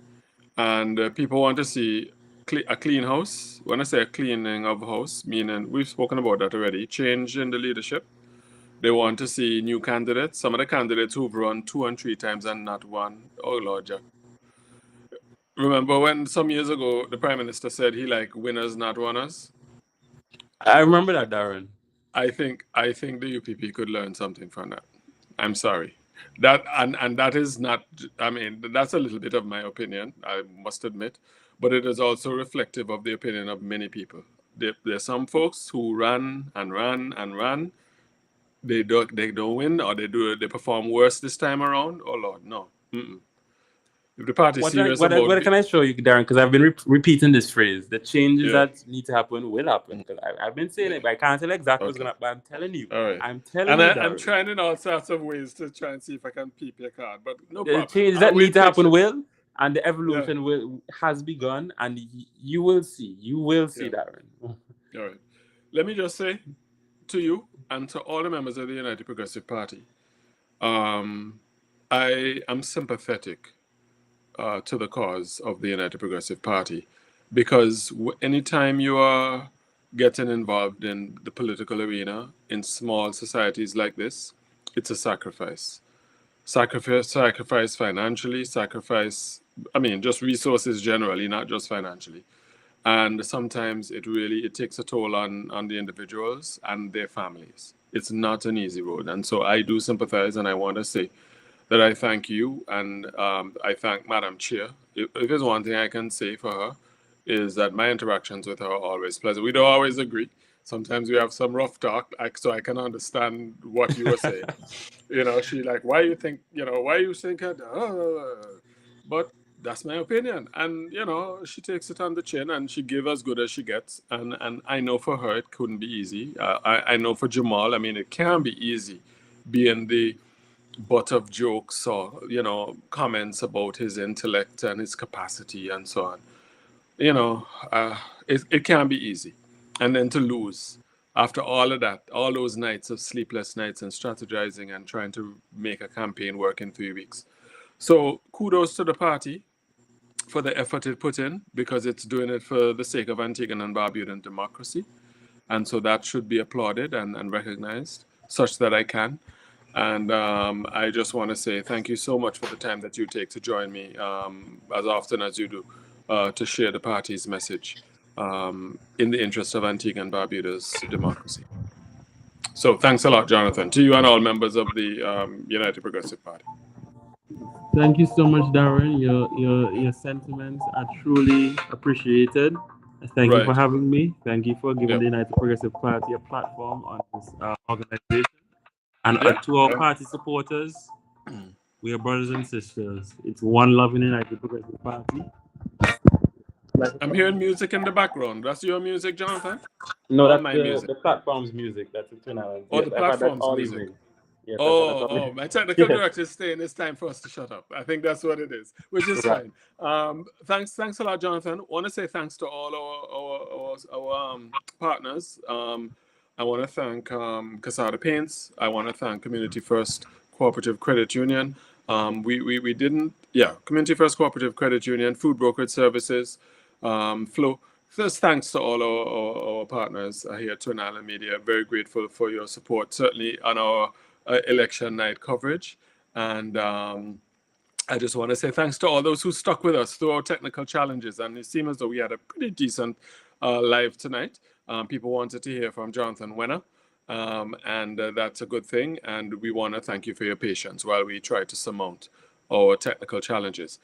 and people want to see a clean house. When I say a cleaning of house, meaning we've spoken about that already, change in the leadership. They want to see new candidates. Some of the candidates who've run 2 and 3 times and not won. Oh Lord, Jack. Remember when some years ago the Prime Minister said he like winners, not runners? I remember that, Darren. I think the UPP could learn something from that. I'm sorry. That and that is not. I mean, that's a little bit of my opinion. I must admit, but it is also reflective of the opinion of many people. There's some folks who run and run and run. They don't win, or they perform worse this time around. Oh Lord, no. Mm-mm. If the party is serious about What be, can I show you, Darren? Because I've been repeating this phrase. The changes yeah. that need to happen will happen. Because I've been saying it, but I can't tell exactly what's Okay. going to happen. But I'm telling you. All right. I'm telling And you, I'm Darren. trying in all sorts of ways to try and see if I can peep your card, but no The problem. changes I'll that need wait to happen patiently. will, and the Yeah. evolution has begun, and you will see. You will see, Yeah. Darren. All right. Let me just say to you and to all the members of the United Progressive Party, um, I am sympathetic to the cause of the United Progressive Party because anytime you are getting involved in the political arena in small societies like this, it's a sacrifice. Sacrifice financially, sacrifice, I mean, just resources generally, not just financially. And sometimes it takes a toll on the individuals and their families. It's not an easy road. And so I do sympathize, and I want to say that I thank you and I thank Madam Chair. If there's one thing I can say for her, is that my interactions with her are always pleasant. We don't always agree, sometimes we have some rough talk, so I can understand what you were saying. She like, why you think, why you think that? But that's my opinion. And, she takes it on the chin and she give as good as she gets. And I know for her, it couldn't be easy. I know for Jamal, I mean, it can be easy being the butt of jokes or, comments about his intellect and his capacity and so on. It can be easy. And then to lose after all of that, all those nights of sleepless nights and strategizing and trying to make a campaign work in 3 weeks. So kudos to the party for the effort it put in, because it's doing it for the sake of Antigua and Barbuda democracy. And so that should be applauded and recognized, such that I can. And I just want to say thank you so much for the time that you take to join me, as often as you do, to share the party's message in the interest of Antigua and Barbuda's democracy. So thanks a lot, Jonathan, to you and all members of the United Progressive Party. Thank you so much, Daren. Your sentiments are truly appreciated. Thank you for having me. Thank you for giving the United Progressive Party a platform on this organization. And to our party supporters, we are brothers and sisters. It's one love in the United Progressive Party. I'm hearing music in the background. That's your music, Jonathan? No, that's the platform's music. That's the Twin Islands. Oh, the platform's music. Yes, my technical director is saying it's time for us to shut up. I think that's what it is, which is fine. Thanks a lot, Jonathan. I want to say thanks to all our partners. I want to thank Casada Paints. I want to thank Community First Cooperative Credit Union. Community First Cooperative Credit Union, Food Brokerage Services, Flow. First, thanks to all our partners here at Twin Island Media. Very grateful for your support, certainly on our election night coverage. And I just want to say thanks to all those who stuck with us through our technical challenges. And it seemed as though we had a pretty decent live tonight. People wanted to hear from Jonathan Wenner, and that's a good thing. And we want to thank you for your patience while we try to surmount our technical challenges.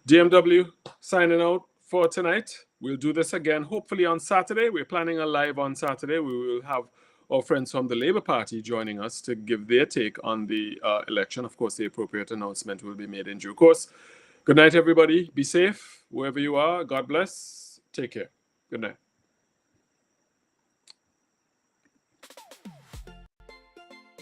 DMW signing out for tonight. We'll do this again, hopefully on Saturday. We're planning a live on Saturday. We will have our friends from the Labour Party joining us to give their take on the election. Of course, the appropriate announcement will be made in due course. Good night, everybody. Be safe wherever you are. God bless. Take care. Good night.